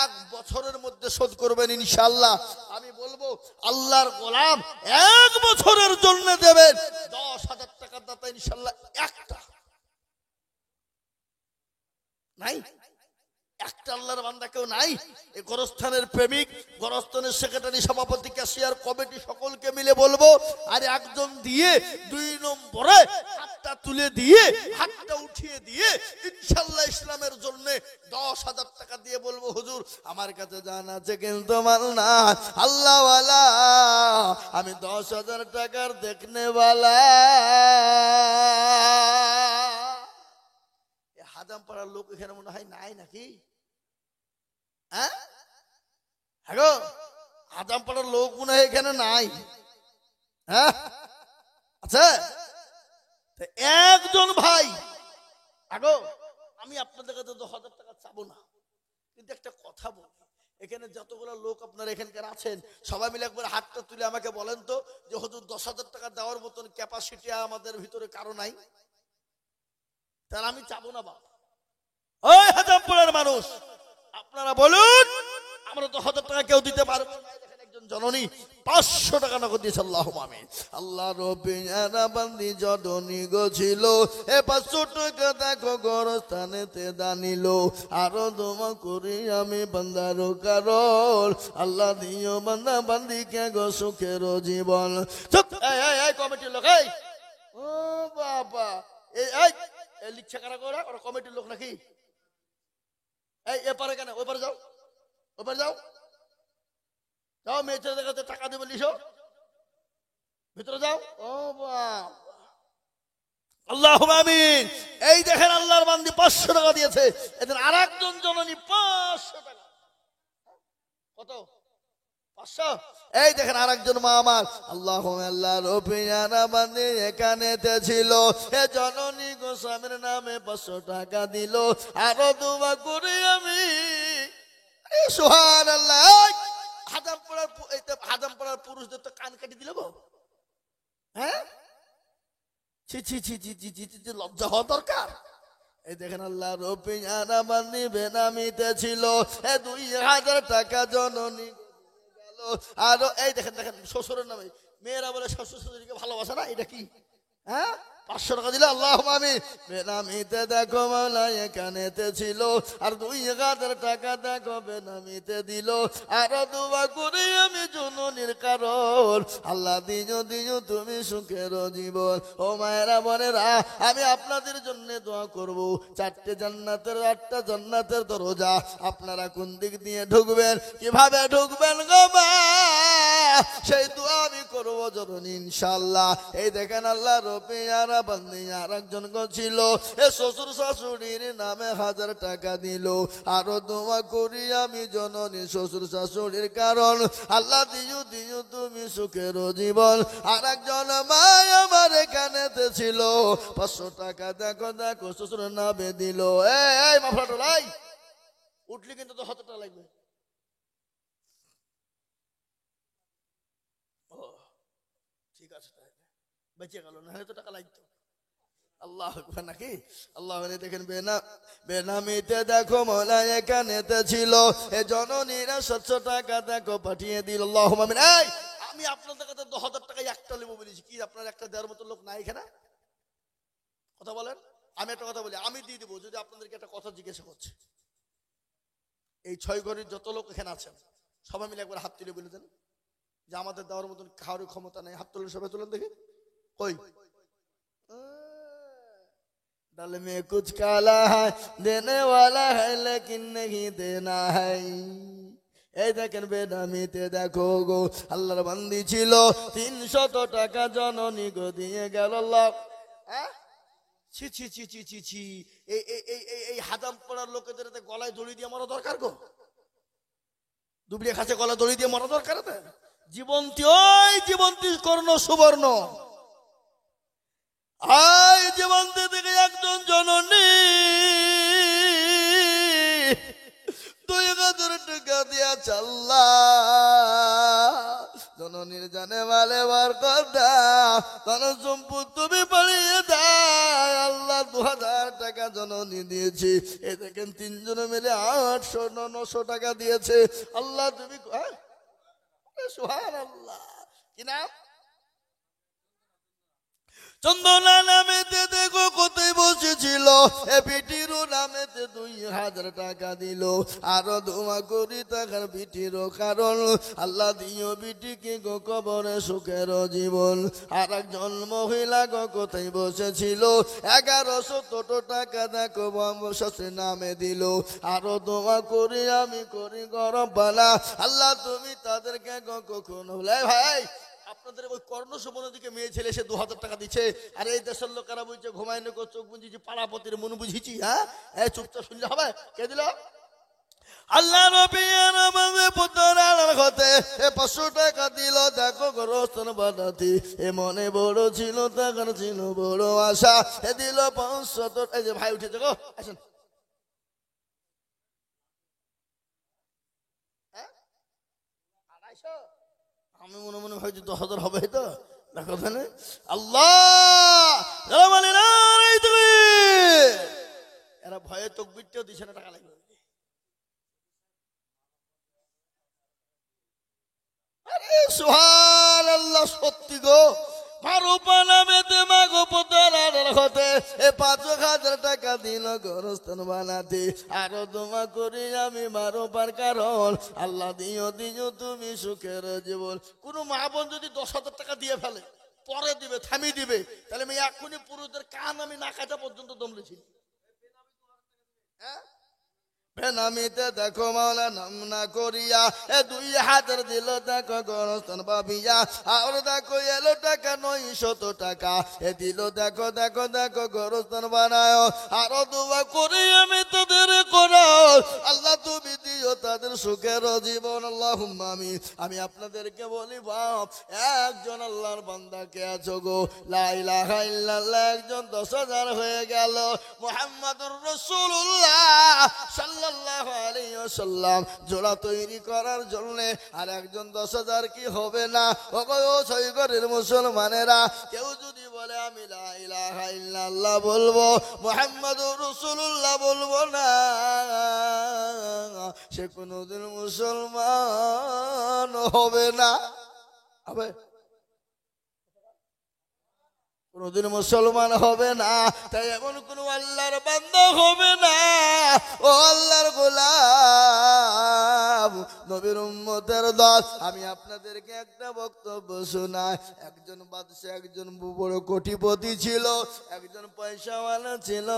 1 বছরের মধ্যে শোধ করবেন ইনশাআল্লাহ। আমি বলবো আল্লাহর গোলাম 1 বছরের জন্য দেবেন 10,000 টাকার দাতা ইনশাআল্লাহ। একটা নাই? একটা আল্লাহর বান্দা কেউ নাই? এই গোরস্থানের প্রেমিক, গোরস্থানের সেক্রেটারি, সভাপতি, ক্যাশিয়ার, কমিটি সকলকে মিলে বলবো আর একজন দিয়ে 2 নম্বরে হাতটা তুলে দিয়ে, হাতটা উঠিয়ে দিয়ে ইনশাআল্লাহ ইসলামের জন্য 10,000 টাকা দিয়ে বলবো হুজুর আমার কাছে জান আছে কিন্তু মাল না, আল্লাহওয়ালা, আমি 10,000 টাকার দেখনেওয়ালা। হাজাম পাড়ার লোক এখানে মনে হয় নাই নাকি? হ্যাঁ গো, হাজাম পাড়ার লোক মনে হয় এখানে নাই। হ্যাঁ আচ্ছা, একজন ভাই আগো, আমি আপনাদের কাছে 10,000 টাকা চাবো না, কিন্তু একটা কথা বলবো, এখানে যতগুলো লোক আপনারা এখানকার আছেন সবাই মিলে একবার হাতটা তুলে আমাকে বলেন তো যে হুজুর 10,000 টাকা দেওয়ার মতন ক্যাপাসিটি আমাদের ভিতরে কারো নাই? তাহলে আমি চাবো না বাবা। ওই হাজামপুরের মানুষ আপনারা বলুন, আমরা 10,000 টাকা কেউ দিতে পারবো না। দেখেন একজন জননী 500 টাকা নগদ দিয়েছে, আল্লাহুম্মা আমিন। আল্লাহ রব্বিয়ানা বান্দি জননী গছিল, এ 500 টাকা দেখো গোরস্থানেতে দানিল, আরো দোয়া করি আমি বান্দার কারণ, আল্লাহ দিও বান্দা বান্দিকে গো সুখের জীবন। এই কমিটির লোক, এই ও বাবা, এই লিখছে কারা করে? ওরা কমিটির লোক নাকি? এই এপারে কেন? ওই পারে যাও, ওই পারে যাও, যাও মেয়ে ছেলেদের কাছে টাকা দেবে লিসো, ভিতরে যাও। ও বাবা, আল্লাহ আমিন। এই দেখেন আল্লাহর বান্দি 500 টাকা দিয়েছে, এদের আর একজন জননী 500 টাকা। কত? 500। এই দেখেন আর একজন মা আমার, আল্লাহ আল্লাহ রবিয়ানা বান্দি এখানেতে ছিল, এ জননী গো স্বামীর নামে 500 টাকা দিল, আরো দোয়া করি আমি। সুবহানাল্লাহ। হাজাম পড়ার পুরুষদের তো কান কাটি দিল গো। হ্যাঁ, ছি ছি ছি ছি ছি ছি ছি, লজ্জা হওয়া দরকার। এই দেখেন আল্লাহ রবিয়ানা বান্দি বেনামিতে ছিল, এ 2000 টাকা জননী গেল। আরো এই দেখেন দেখেন শ্বশুরের নামে, মেয়েরা বলে শ্বশুর শাশুড়িকে ভালোবাসে না, এটা কি? হ্যাঁ, 500 টাকা দিলে আল্লাহ আমিন। বেনামিতে দেখো মাওলা এখানেতে ছিল, আর 2000 টাকা দেখো বেনামিতে দিল, আরো দোয়া করি আমি জননীর কারণ, আল্লাহ দিও দিও তুমি সুখের জীবন। ও মায়েরা বোনেরা, আমি আপনাদের জন্য দোয়া করব। 4টে জান্নাতের 8টা জান্নাতের দরজা, আপনারা কোন দিক দিয়ে ঢুকবেন, কিভাবে ঢুকবেন গো মা, সেই দোয়া আমি করব জননী ইনশাআল্লাহ। এই দেখেন আল্লাহ রবিয়ানা বান্দি আর একজন ছিল, এ শ্বশুর শাশুড়ির নামে 1000 টাকা দিল, আরো দোয়া করি আমি জননী শ্বশুর শাশুড়ির কারণ, আল্লাহ দিও দিও তুমি সুখের জীবন। আর একজন মা আমার এখানেতে ছিল, 500 টাকা দেখো দেখো শ্বশুরের নামে দিল। এই মাফলা টোলাই উঠলি কিন্তু তো 100 টাকা লাগবে। ঠিক আছে, বেঁচে গেল, না হলে তো টাকা লাগতো। আল্লাহ আকবার নাকি? আল্লাহ দেখেন বেনামিতে দেখো মোলা এখানেতে ছিল, এ জননীরা 700 টাকা দেখো পাঠিয়ে দিল। আল্লাহ আমিন। এই আমি আপনাদের কাছে 10,000 টাকায় একটা নেবো বলেছি, কি আপনার একটা দেওয়ার মতো লোক নাই এখানে? কথা বলেন। আমি একটা কথা বলি, আমি দিয়ে দেবো যদি আপনাদেরকে একটা কথা জিজ্ঞাসা করছে। এই 6 ঘরের যত লোক এখানে আছেন সবাই মিলে একবার হাত তুলে বলে দেন যে আমাদের দেওয়ার মতন কারোর ক্ষমতা নেই। হাত তুলে সবাই তুলেন দেখি। কই? डाल में कुछ काला है देने वाला है लेकिन नहीं देना है। এই দেখেন বেনামিতে দেখো গো আল্লাহর বান্দি ছিল, 300 টাকা জননী গো দিয়ে গেল। আল্লাহ ছি ছি ছি ছি ছি ছি। এই হাজাম পড়ার লোকেদের গলায় দড়ি দিয়ে মরা দরকার গো, দুবলিয়া খাসে গলায় দড়ি দিয়ে মরা দরকার। জীবন্তী ওই জীবন্তী কর্ণ সুবর্ণ, আই জীবন্ত থেকে একজন জননী 2000 টাকা দিয়া চাল্লা, জননীর জানে মালে বার কথা ধন সম্পদ তুমি পালিয়ে দাও। আল্লাহ 2000 টাকা জননী দিয়েছি। এই দেখেন 3 জন মিলে 800-900 টাকা দিয়েছে। আল্লাহ তুমি সুবহানাল্লাহ। কি নাম? চন্দনা নামেতে দেখো কোথায় বসেছিল, এ বিটিরও নামেতে 2000 টাকা দিল, আরো দোয়া করি টাকার বিটিরও কারণ, আল্লাহ দিও বিটিকে গো কবরে সুখের জীবন। আর একজন মহিলা গো কোথায় বসেছিল, 1100 টাকা দেখো বংশের নামে দিল, আরো দোয়া করি আমি করি গরম পালা, আল্লাহ তুমি তাদেরকে গো কখনো ভাই আপনাদের ওই কর্ণ সুবর্ণ দিকে মেয়ে ছেলে এসে 2000 টাকা দিচ্ছে, আর এই দেশের লোকেরা বলছে ঘুমাইনি কো চোখ বুঝিছি পাড়াপতির মন বুঝিছি। হ্যাঁ, এই চুপচাপ শুনলে হবে? কে দিল? আল্লাহ রবিয়ান আমাদের পুত্রার হতে 500 টাকা দিল। দেখো গোরস্থান বানাতি, এ মনে বড় ছিল টাকার ছিল বড় আশা, এ দিল 500। এই যে ভাই উঠেছে গো, আসেন। আমি মনে মনে ভাবছি 10,000 হবে তো, দেখো আল্লাহ এরা ভয়ে তকবীরটাও দিছে না, টাকা লাগবে। আরে সুবহানাল্লাহ, সত্যি গো। মারুপা নামেতে মাগো পুত্রার হতে 5,000 টাকা দিল গোরস্থান বানাতে, আরো দোয়া করি আমি মারুপার কারণ, আল্লাহ দিও দিও তুমি সুখের জীবন। কোন মা বোন যদি 10,000 টাকা দিয়ে ফেলে পরে দিবে থামিয়ে দিবে, তাহলে আমি এখনই পুরুষদের কান আমি না কাটা পর্যন্ত দমলেছি। হ্যাঁ, বেনামিতে দেখো মাওলা নাম না করিয়া এ দুই হাজার দিল দেখো গরস্থান ভাবিয়া আর দেখো এলো টাকা 900 টাকা এ দিল দেখো দেখো দেখো গরস্থান বানায় আরো দোয়া করি আমি তাদের করো আল্লাহ তুমি দিও তাদের সুখের জীবন আল্লাহুম্মা আমিন। আমি আপনাদেরকে বলি বাপ একজন আল্লাহর বান্দাকে আছো গো লা ইলাহা ইল্লাল্লাহ একজন 10,000 হয়ে গেল মুহাম্মাদুর রাসূলুল্লাহ সাল্লাল্লাহু আলাইহি ওয়াসাল্লাম জোড়া তৈরি করার জন্য আর একজন 10,000 কি হবে না ওগো সৈগরের মুসলমানেরা কেউ যদি বলে আমি লা ইলাহা ইল্লাল্লাহ বলবো মুহাম্মাদুর রাসূলুল্লাহ বলবো না সে কোনোদিন মুসলমান হবে না হবে কোনদিন মুসলমান হবে না তাই এমন কোন আল্লাহর বান্দা হবে না ও আল্লাহর গোলাম নবীর উম্মতের দল আমি আপনাদেরকে একটা বক্তব্য শোনাই একজন বাদশা একজন বড় কোটিপতি ছিল একজন পয়সাওয়ালা ছিল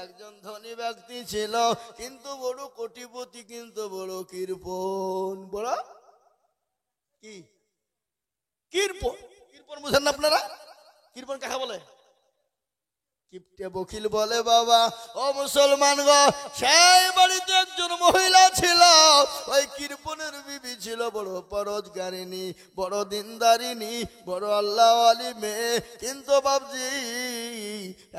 একজন ধনী ব্যক্তি ছিল কিন্তু বড় কোটিপতি কিন্তু বড় কৃপণ বড় কি কৃপণ কৃপণ বুঝেন না আপনারা কৃপণ কাকে বলে কিপটে বকিল বলে বাবা ও মুসলমান গো সেই বাড়িতে একজন মহিলা ছিল ওই কৃপণের বিবি ছিল বড় পরোজগারিনী বড় দিনদারিনী বড় আল্লাহওয়ালি মেয়ে কিন্তু বাবজি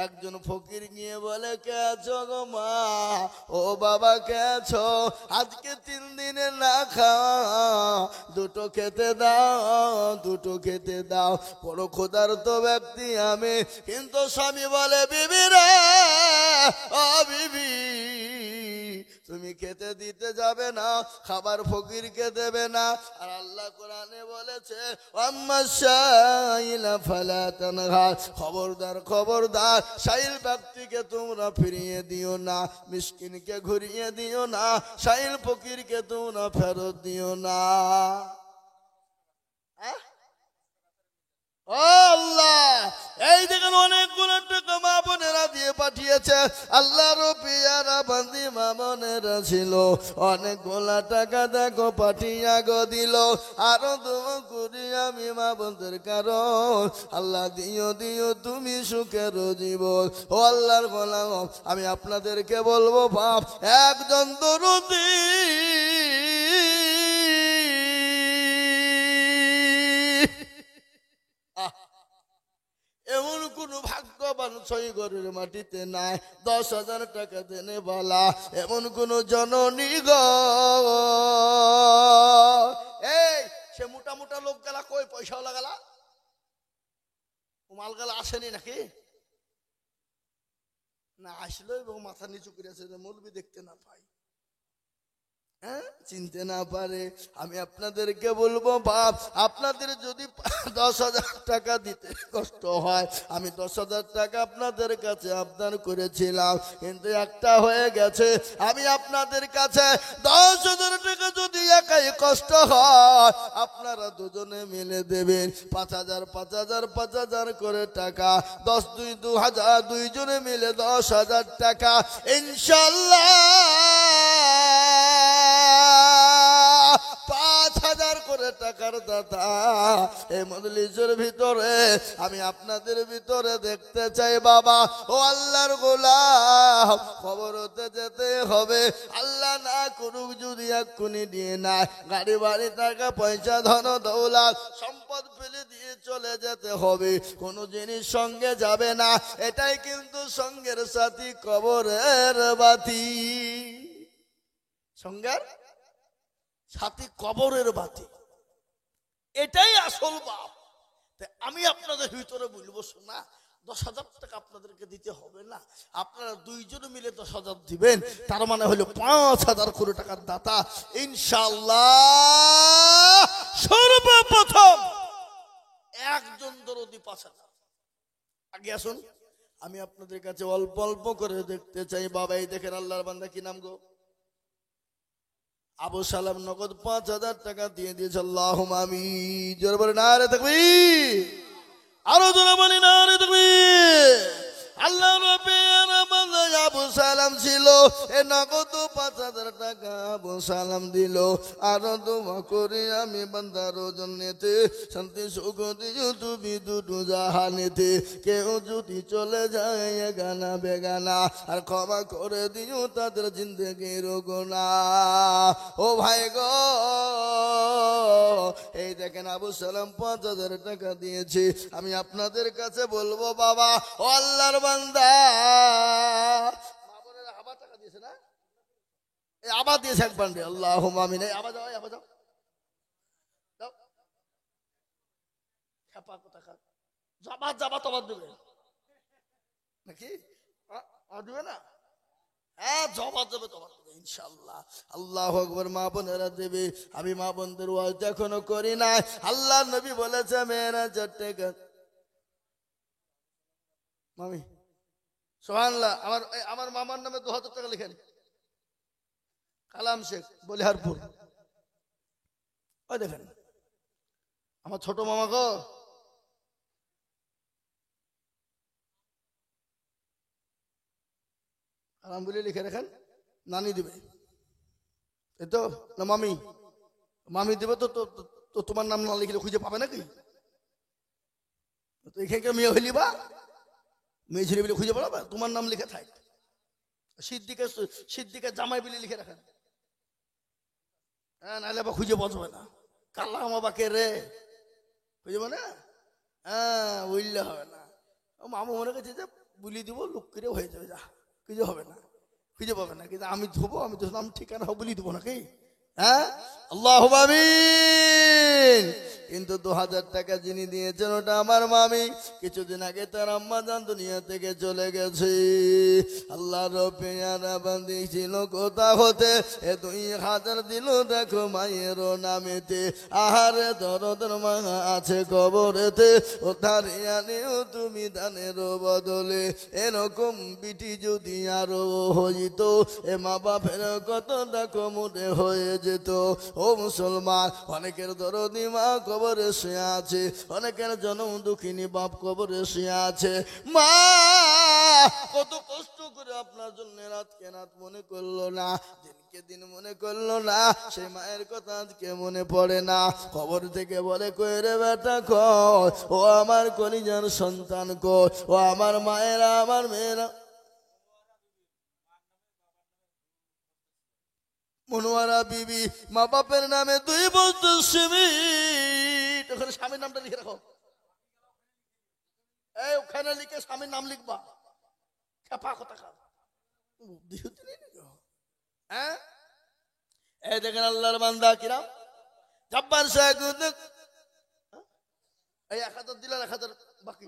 একজন ফকির গিয়ে বলে কে আছো গো মা ও বাবা কে আছো আজকে 3 দিনে না খাওয়া দুটো খেতে দাও বড় ক্ষুধার্ত ব্যক্তি আমি কিন্তু স্বামী বলে বিবি রে ও বিবি তুমি খেতে দিতে যাবে না খাবার ফকিরকে দেবে না আর আল্লাহ কোরআনে বলেছে আম্মাশাইলা ফালা তানহা খবরদার সাইল ব্যক্তিকে তোমরা ফিরিয়ে দিও না মিসকিনকে ঘুরিয়ে দিও না সাইল ফকিরকে তোমরা ফেরত দিও না আল্লাহ এই দেখেন অনেকগুলো টাকা মা বোনেরা দিয়ে পাঠিয়েছে আল্লাহর পিয়ারা বান্দি মা বোনেরা ছিল অনেকগুলা টাকা দেখো পাঠিয়া গো দিল আরো দোয়া করি আমি মা বোনদের কারণ আল্লাহ দিও তুমি সুখের জীবন ও আল্লাহর গোলাম আমি আপনাদেরকে বলবো বাপ একজন দরদি এমন কোন ভাগ্যবান সৈগরের মাটিতে নাই 10,000 টাকা দেনে বলা এমন কোন জননী গো এই সে মোটা মোটা লোক গেলা কই পয়সাও লাগালা মাল গেলা আসেনি নাকি না আসলো এবং মাথা নিচু করে আছে মৌলবি দেখতে না পাই চিনতে না পারে আমি আপনাদেরকে বলবো বাপ আপনাদের যদি 10,000 টাকা দিতে কষ্ট হয় আমি 10,000 টাকা আপনাদের কাছে আবদার করেছিলাম কিন্তু একটা হয়ে গেছে আমি আপনাদের কাছে 10,000 টাকা যদি একাই কষ্ট হয় আপনারা দুজনে মিলে দেবেন 5,000 করে টাকা 10 2 2,000 দুইজনে মিলে 10,000 টাকা ইনশাআল্লাহ 5,000 করে টাকার দাতা এই মজলিসের ভিতরে আমি আপনাদের ভিতরে দেখতে চাই বাবা ও আল্লাহর গোলাম খবর হতে যেতে হবে আল্লাহ না করুক যদি এক্ষুনি দিয়ে না গাড়ি বাড়ি টাকা পয়সা ধন দৌলত সম্পদ ফেলে দিয়ে চলে যেতে হবে কোনো জিনিস সঙ্গে যাবে না এটাই কিন্তু সঙ্গের সাথী কবরের বাতি সঙ্গের সাথী কবরের বাতি এটাই আসল বাপ আমি আপনাদের ভিতরে বলবো শোনা 10,000 টাকা আপনাদেরকে দিতে হবে না আপনারা দুইজন মিলে 10,000 দিবেন তার মানে হলো 5,000 করে টাকার দাতা ইনশাআল্লাহ সর্বপ্রথম একজন দরদি 5,000 আগে আসুন আমি আপনাদের কাছে অল্প অল্প করে দেখতে চাই বাবা এই দেখেন আল্লাহর বান্দা কি নাম গো আবু সালাম নগদ 5,000 টাকা দিয়ে দিয়েছে আল্লাহুম্মা আমিন জোরে বলে নারে তাকবীর আরো জোরে বলি নারে তাকবীর আল্লাহর রাব্বির বান্দা আবু সালাম ছিল, এ নগদ 5,000 টাকা আবু সালাম দিল। আর দোয়া করি আমি বান্দার জন্যতে শান্তি সুখ দিও তুমি দুটো জাহানেতে। কেউ যদি চলে যায় গানা বেগানা, আর ক্ষমা করে দিও তাদের জিন্দেগির গুনাহ। ও ভাই গো, এই দেখেন আবু সালাম 5,000 টাকা দিয়েছে। আমি আপনাদের কাছে বলবো বাবা, ও আল্লাহর বান্দা, মা বোনেরা আবার টাকা দিয়েছে না? এই আবার দিয়েছে এক বান্ডে। আল্লাহুম্মা আমিন। এই আবার যাও, আবার যাও, যাও। খেপা কোথাকার। যাবা যাবা তোমার দেবে নাকি? দেবে না? হ্যাঁ, জবাব দেবে তোমার দেবে ইনশাআল্লাহ। আল্লাহু আকবার। মা বোনেরা দেবে। আমি মা বোনদের ওয়াজ এখনো করি নাই। আল্লাহ নবী বলেছে মেরাজের টাকা। মামি সুবহানাল্লাহ। আমার মামার নামে 2,000 টাকা লিখেন। কালাম শেখ, বলিহারপুর। ওই দেখেন আমার ছোট মামা গো, কালাম বলে লিখে রাখেন। নানি দিবে, এই তো না মামি? মামি দেবে তো। তো তোমার নাম না লিখলে খুঁজে পাবে নাকি? তো এখানে মেয়ে হইলি বা মেয়ে ছেলে বলে খুঁজে পাবে? তোমার নাম লিখে থাক। সিদ্দিকের জামাই বলে লিখে রাখেন। হ্যাঁ, নাহলে আবার খুঁজে বসবে না। কালাম বাবাকে রে খুঁজে না। হ্যাঁ, বললে হবে না। মামু মনে করছে যে বুলি দিব, লোক করে হয়ে যাবে, যা খুঁজে হবে না, খুঁজে পাবে না। কিন্তু আমি ধুবো, আমি তো নাম ঠিকানা বলি দেবো নাকি? হ্যাঁ, আল্লাহুম্মা আমিন। কিন্তু 2,000 টাকা যিনি দিয়েছেন ওটা আমার মামি। কিছুদিন আগে তার আম্মা জান দুনিয়া থেকে চলে গেছে। আল্লাহর পেয়ারা বান্দি ছিল কোথা হতে, এ 2,000 দিল দেখো মায়ের নামেতে। আহারে দরদের মা আছে কবরেতে, ও ধারিয়া নিও তুমি দানের বদলে। এরকম বিটি যদি আরো হইত, এ মা বাপের কত টাকা মোটে হয়ে যেত। ও মুসলমান, অনেকের দরদি মা কবরে শুয়ে আছে, অনেকের জনম দুঃখিনী বাপ কবরে শুয়ে আছে। মা কত কষ্ট করে আপনার জন্য রাতকে রাত মনে করলো না, দিনকে দিন মনে করলো না। সে মায়ের কথা আজকে মনে পড়ে না। কবর থেকে বলে কই রে বেটা কই, ও আমার কলিজার সন্তান কই, ও আমার মায়েরা, আমার মেয়েরা। মনোয়ারা বিবি মা বাপের নামে 2 বস্তু সিমেন্ট। ওখানে স্বামীর নামটা লিখে রাখো। এই ওখানে লিখে স্বামীর নাম লিখবা। খেপা কথা খা। হ্যাঁ, এই দেখেন আল্লাহর বান্দা কিরাম জব্বার শেখ। এই 1,000 দিলেন, 1,000 বাকি।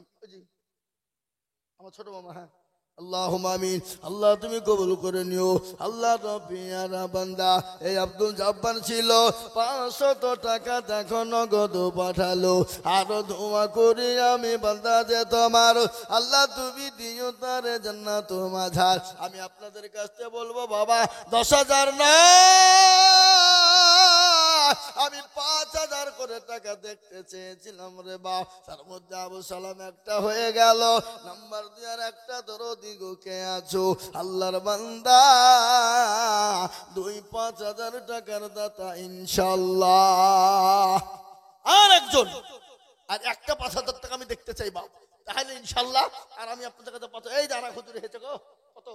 আমার ছোট মামা। হ্যাঁ, আল্লাহুম্মা আমিন। আল্লাহ তুমি কবুল করে নিও। আল্লাহ রব্বিয়ারা বান্দা এই আব্দুল জব্বার ছিল, 500 টাকা দেখো নগদ পাঠালো। আরো দোয়া করি আমি বান্দা যে তোমার, আল্লাহ তুমি দিও তারে জান্নাত মাঝার। আমি আপনাদের কাছে বলবো বাবা, 10,000 না, আমি 5,000 করে টাকা দেখতে চেয়েছিলাম রে বাপ। তার মধ্যে আবু সালাম একটা হয়ে গেল। নাম্বার 2 আর একটা দরদি গো কে আছো? আল্লাহর বান্দা 2-5,000 টাকার দাতা ইনশাআল্লাহ। আর একজন, আর একটা 5,000 টাকা আমি দেখতে চাই বাপ, তাহলে ইনশাআল্লাহ। আর আমি আপনাদের কাছে এই যারা হুজুর হয়েছে গো, কত?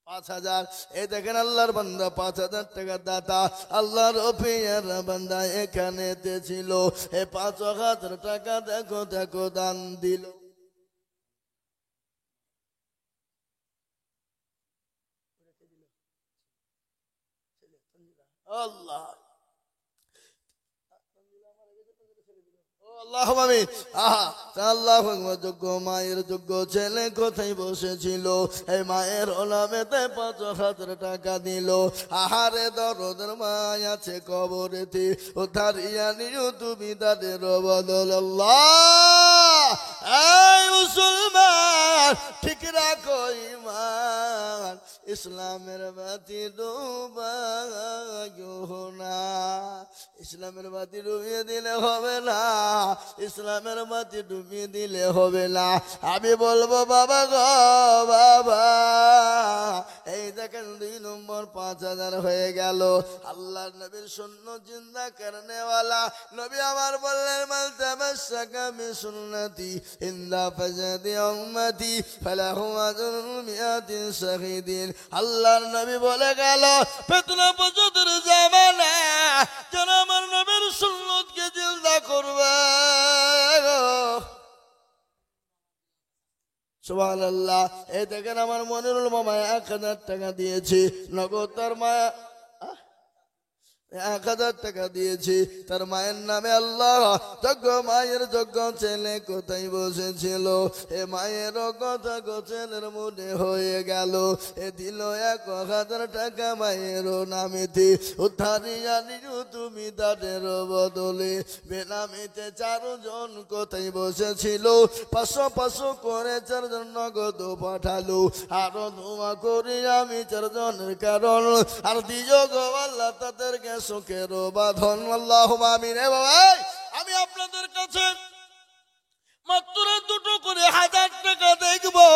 5,000। এই দেখেন আল্লাহর বান্দা 5,000 টাকা দাতা। আল্লাহর পেয়ারা বান্দা এখানেতে ছিল, এই 5,000 টাকা দেখো দেখো দান দিল। আল্লাহ যোগ্য মায়ের যোগ্য ছেলে কোথায় বসেছিল, এই মায়ের নামেতে 5,000 টাকা দিল। আহারে দরদের মায় আছে কবরেতে, ও ধারিয়া নিও তুমি তাদের বদল। আল্লাহ, এই মুসলমান ঠিক রাখো ইমান, ইসলামের বাতি ডুবাইও না। ইসলামের বাতি ডুবিয়ে দিলে হবে না, ইসলামের বাতি ডুবিয়ে দিলে হবে না। আমি বলবো বাবা গো বাবা, এই দেখেন 2 নম্বর 5000 হয়ে গেল। আল্লাহর নবীর সুন্নাত জিন্দা করনেওয়ালা নবী আমার বললেন, মান তামাসসাকা বিসুন্নতি ইন্দা ফাজাদি উম্মতি ফালাহু আজরুন মিয়াতি শাহীদিন। আল্লাহর নবী বলে গেল, ফিতনা পজুদের জামানা যারা আমার নবীর সুন্নতকে জিন্দা করবে, সুবহানাল্লাহ। এই দেখেন আমার মনিরুল মামা 1000 টাকা দিয়েছে নগদ। তার মা 1000 টাকা দিয়েছি তার মায়ের নামে। আল্লাহ, যোগ্য মায়ের যোগ্য ছেলে কোথায় বসেছিল, এ মায়ের কথা ছেলের মনে হয়ে গেল। এ দিল 1000 টাকা মায়ের নামেতে। উদ্ধারিয়া নিও তুমি তাদের বদলে। বেনামিতে 4 জন কোথায় বসেছিল, 500 500 করে 4 জন নগদ পাঠালো। আরো দোয়া করি আমি 4 জনের কারণ, আর দিও গো আল্লাহ তাদেরকে সুখের বাঁধন। আল্লাহুম্মা আমিন। এ বাবা, আমি আপনাদের কাছে মাত্র 2টো করে 1000 টাকা দেখবো।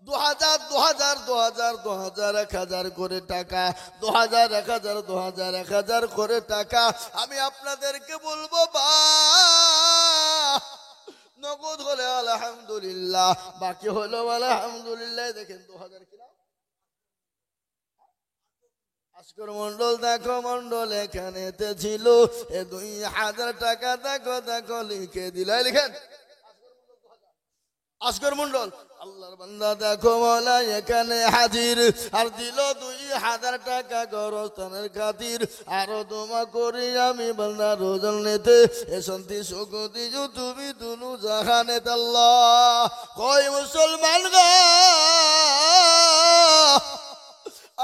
2000 2000 2000 2000 1000 করে টাকা, 2000 1000 2000 1000 করে টাকা আমি আপনাদেরকে বলবো। বা নগদ হলে আলহামদুলিল্লাহ, বাকি হলো আলহামদুলিল্লাহ। দেখেন 2000 কিনা আজকের মন্ডল, দেখো মন্ডল এখানেতে ছিল। এ 2000 টাকা দেখো দেখো লিখে দিল। লিখেন আজকের মন্ডল। আল্লাহর বান্দা দেখো মওলা এখানে হাজির, আর দিল 2000 টাকা গরস্থানের খাতির। আরো দোয়া করি আমি বান্দা রোজন নেতে, এ শান্তি সুখ দিও তুমি দুনু জাহানে। আল্লাহ কয় মুসলমান গো,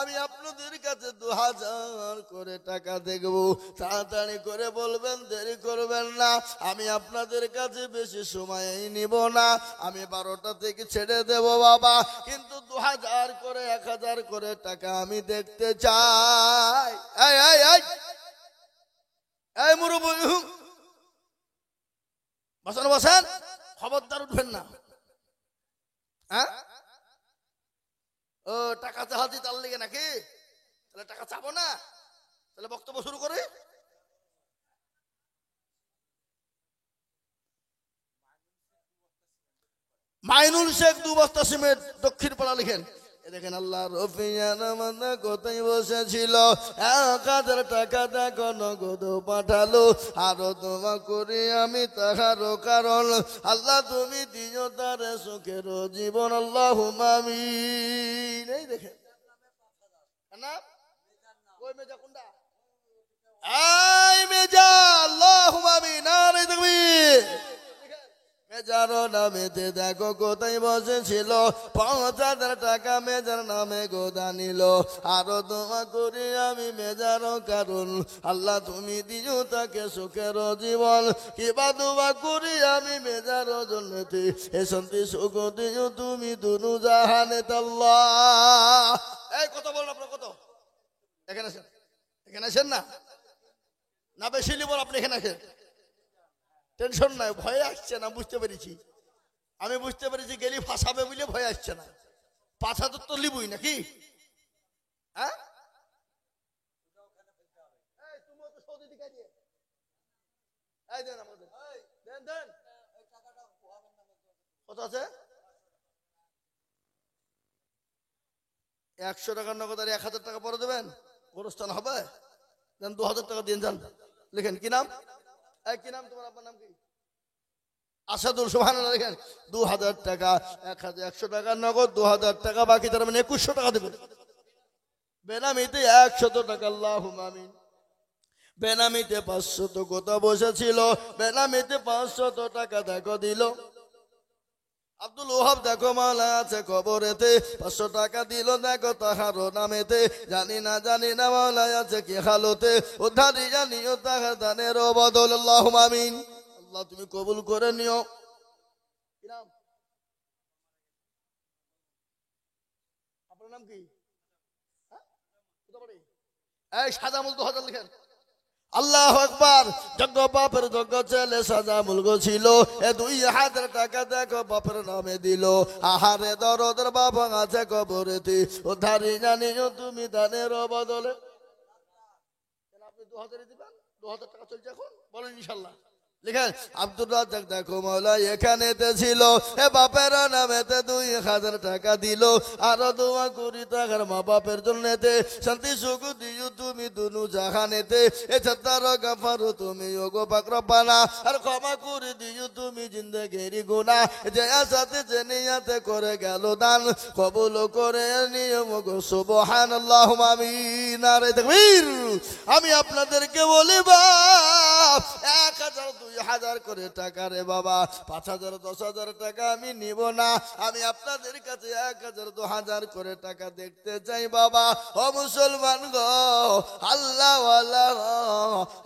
আমি আপনাদের কাছে 2000 করে টাকা দেখবো। তাড়াতাড়ি করে বলবেন, দেরি করবেন না। আমি আপনাদের কাছে বেশি সময় নিব না, আমি 12টা থেকে ছেড়ে দেব বাবা। কিন্তু 2000 করে 1000 করে টাকা আমি দেখতে চাই। এই এই এই এই মুরব্বি, বসেন বসেন, খবরদার উঠবেন না। হ্যাঁ, ও টাকা চাহাতি তার লেগে নাকি? তাহলে টাকা চাবো না, তাহলে বক্তব্য শুরু করে। মাইনুল শেখ 2 বস্তা সিমেন্ট দক্ষিণ পাড়া লিখেন। দেখেন আল্লাহ রফিয়ানা কোথায় বসেছিল, 1000 টাকা দেখো নগদ পাঠালো। আরো দোয়া করি আমি তাহারও কারণ, আল্লাহ তুমি দিও তার সুখের জীবন। আল্লাহুম্মা আমিন। এই দেখেন না, ওই মেজা কোনটা? এই মেজা। আল্লাহুম্মা আমিন। নারে তাকবীর। মেজারো নামেতে দেখো কোথায় বসেছিল, 5000 টাকা মেজার নামে গোদা নিল। আরো দোয়া করি আমি মেজারও কারণ, আল্লাহ তুমি দিও তাকে সুখের জীবন। কিবা দোয়া করি আমি মেজারও জন্যতে, এ শান্তি সুখ দিও তুমি দুনু জাহানে। আল্লাহ এই কথা বলেন আপনার কত? এখানে আসেন, এখানে আসেন না, না বেশি লিবর আপনি এখানে আসেন। টেনশন নাই, ভয় আসছে না, বুঝতে পেরেছি। আমি বুঝতে পেরেছি গেলি ফাঁসাবে বলে ভয় আসছে না। 5000 তো লিবই নাকি? হ্যাঁ, কত আছে? 100 টাকার নগদ আর 1000 টাকা পরে দেবেন, গোরস্থান হবে। দেন 2000 টাকা দিন যান। লিখেন কি নাম? কি নাম তোমার? আপনার নাম কি? আসাদুল। সুবহানাল্লাহ। লিখেন 2000 টাকা, 100 টাকা নগদ, 2000 টাকা বাকি, তার মানে 2100 টাকা দেবেন। বেনামিতে 100 টাকা। আল্লাহুম্মা আমিন। বেনামিতে 500 কথা বসেছিল, বেনামিতে 500 টাকা দেখো দিল। আব্দুল ওহাব দেখো মাওলা আছে কবরেতে, 500 টাকা দিল দেখো তাহারও নামেতে। জানি না মাওলা আছে কি হালতে, উদ্ধারি জানিও তাহার দানেরও বদল। আল্লাহুম্মা আমিন। আল্লাহ তুমি কবুল করে নিও। আপনার নাম নাম কি? এই সাজামুল 2000 লিখেন। আল্লাহ আকবার। যোগ্য বাপের যোগ্য ছেলে সাজামুল গো ছিল, এ 2000 টাকা দেখো বাপের নামে দিল। আহারে দরদের বাবা আছে কবরেতে, ও ধারি জানিও তুমি দানের বদলে। আপনি 2000 দিবেন, 2000 টাকা চলছে এখন, বলেন ইনশাল্লাহ। লিখেন আব্দুর রাজ্জাক দেখো মৌলা এখানেতে ছিল, এ বাপের নামেতে 2000 টাকা দিল। আরো দোয়া করি টাকার মা বাপের জন্যতে, শান্তি সুখ দিও তুমি দুনু জাহানেতে। এ ছাত্র গাফারো তুমি ওগো পাক রব্বানা, আর ক্ষমা করে দিও তুমি জিন্দেগির গুনাহ। যে আসাতে যে নিয়াতে করে গেল দান, কবুল করে নিয়ম গো সুবহানাল্লাহু আমিন। নারে তাকবীর। আমি আপনাদেরকে বলি বাপ, 1000 2000 করে টাকা রে বাবা, 5000 10,000 টাকা আমি নিব না। আমি আপনাদের কাছে 1000 2000 করে টাকা দেখতে চাই বাবা। ও মুসলমান গো, আল্লাহ ওয়ালা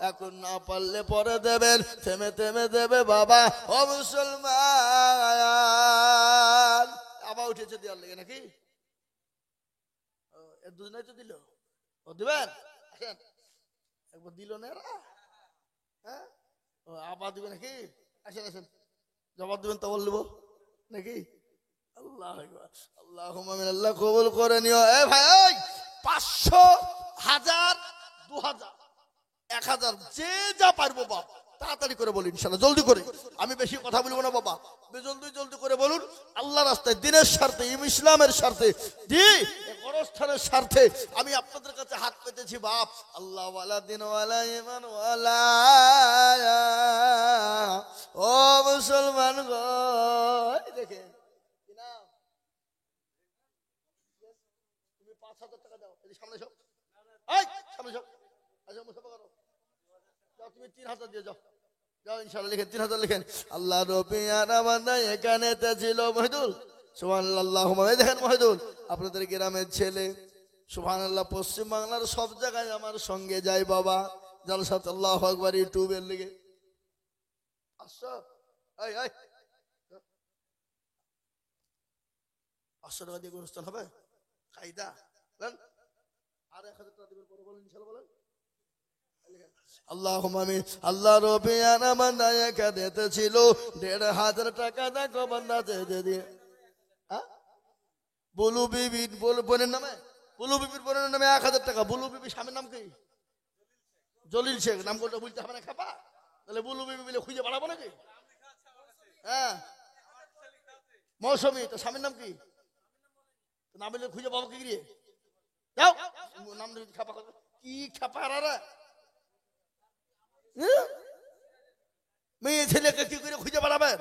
এখন না পারলে পরে দেবেন, থেমে থেমে দেবে বাবা। ও মুসলমান আবার উঠেছে দেওয়ার লেগে নাকি? দুজনে তো দিল, ও দিবেন একবার দিল না এরা? হ্যাঁ, আবার দিবে নাকি? আসেন আসেন, জবাব দিবেন তো বলবো নাকি? আল্লাহ আল্লাহ আল্লাহ কবুল করে নিও। এ ভাই 500 1000 2000 1000 যে যা পারবো বাপ, তাড়াতাড়ি করে বলুন ইনশাআল্লাহ, জলদি করে। আমি বেশি কথা বলবো না বাবা, জলদি জলদি করে বলুন। আল্লাহ রাস্তায়, দিনের স্বার্থে, ইসলামের স্বার্থে, গণস্থানের স্বার্থে আমি আপনাদের কাছে হাত পেতেছি বাপ। আল্লাহ ওয়ালা দিন ওয়ালা ইমান ওয়ালা। ও মুসলমান গো, দেখেন তুমি 5000 টাকা দাও, সামনে সব সামনে সব। আচ্ছা মুসাফা করো, যাও তুমি 3000 দিয়ে যাও, যাও ইনশাআল্লাহ লিখেন 3000 লিখেন। আল্লাহ রবিয়ানা বান্দা এখানেতে ছিল মহিদুল, সুবহানাল্লাহ। দেখেন মহিদুল আপনাদের গ্রামের ছেলে, সুবহানাল্লাহ। পশ্চিম বাংলার সব জায়গায় আমার সঙ্গে যায় বাবা জলসাত। আল্লাহু আকবার। ইউটিউবের লিগে আসছো, এই এই 500 টাকা দিয়ে অনুষ্ঠান হবে কায়দা, বলেন। আর 1000 টাকা দিবেন পরে, বলেন ইনশাআল্লাহ, বলেন। আল্লাহুম্মা আমিন। আল্লাহ রবিয়ানা বান্দা এখানেতে ছিল, 1500 টাকা দেখো বান্দা দে দিয়ে। বুলু বিবি বোনের নামে, বুলু বিবির বোনের নামে 1000 টাকা। বুলু বিবি স্বামীর নাম কি? জলিল শেখ। নাম করতে বলতে হবে না খাপা, তাহলে বুলু বিবি বলে খুঁজে বাড়াবো নাকি? হ্যাঁ, মৌসুমী। তো স্বামীর নাম কি? নাম বলে খুঁজে পাবো কি গিয়ে? যাও নাম খাপা করবে কি খাপা? মেয়ে ছেলেকে কি করে খুঁজে বাড়াবেন?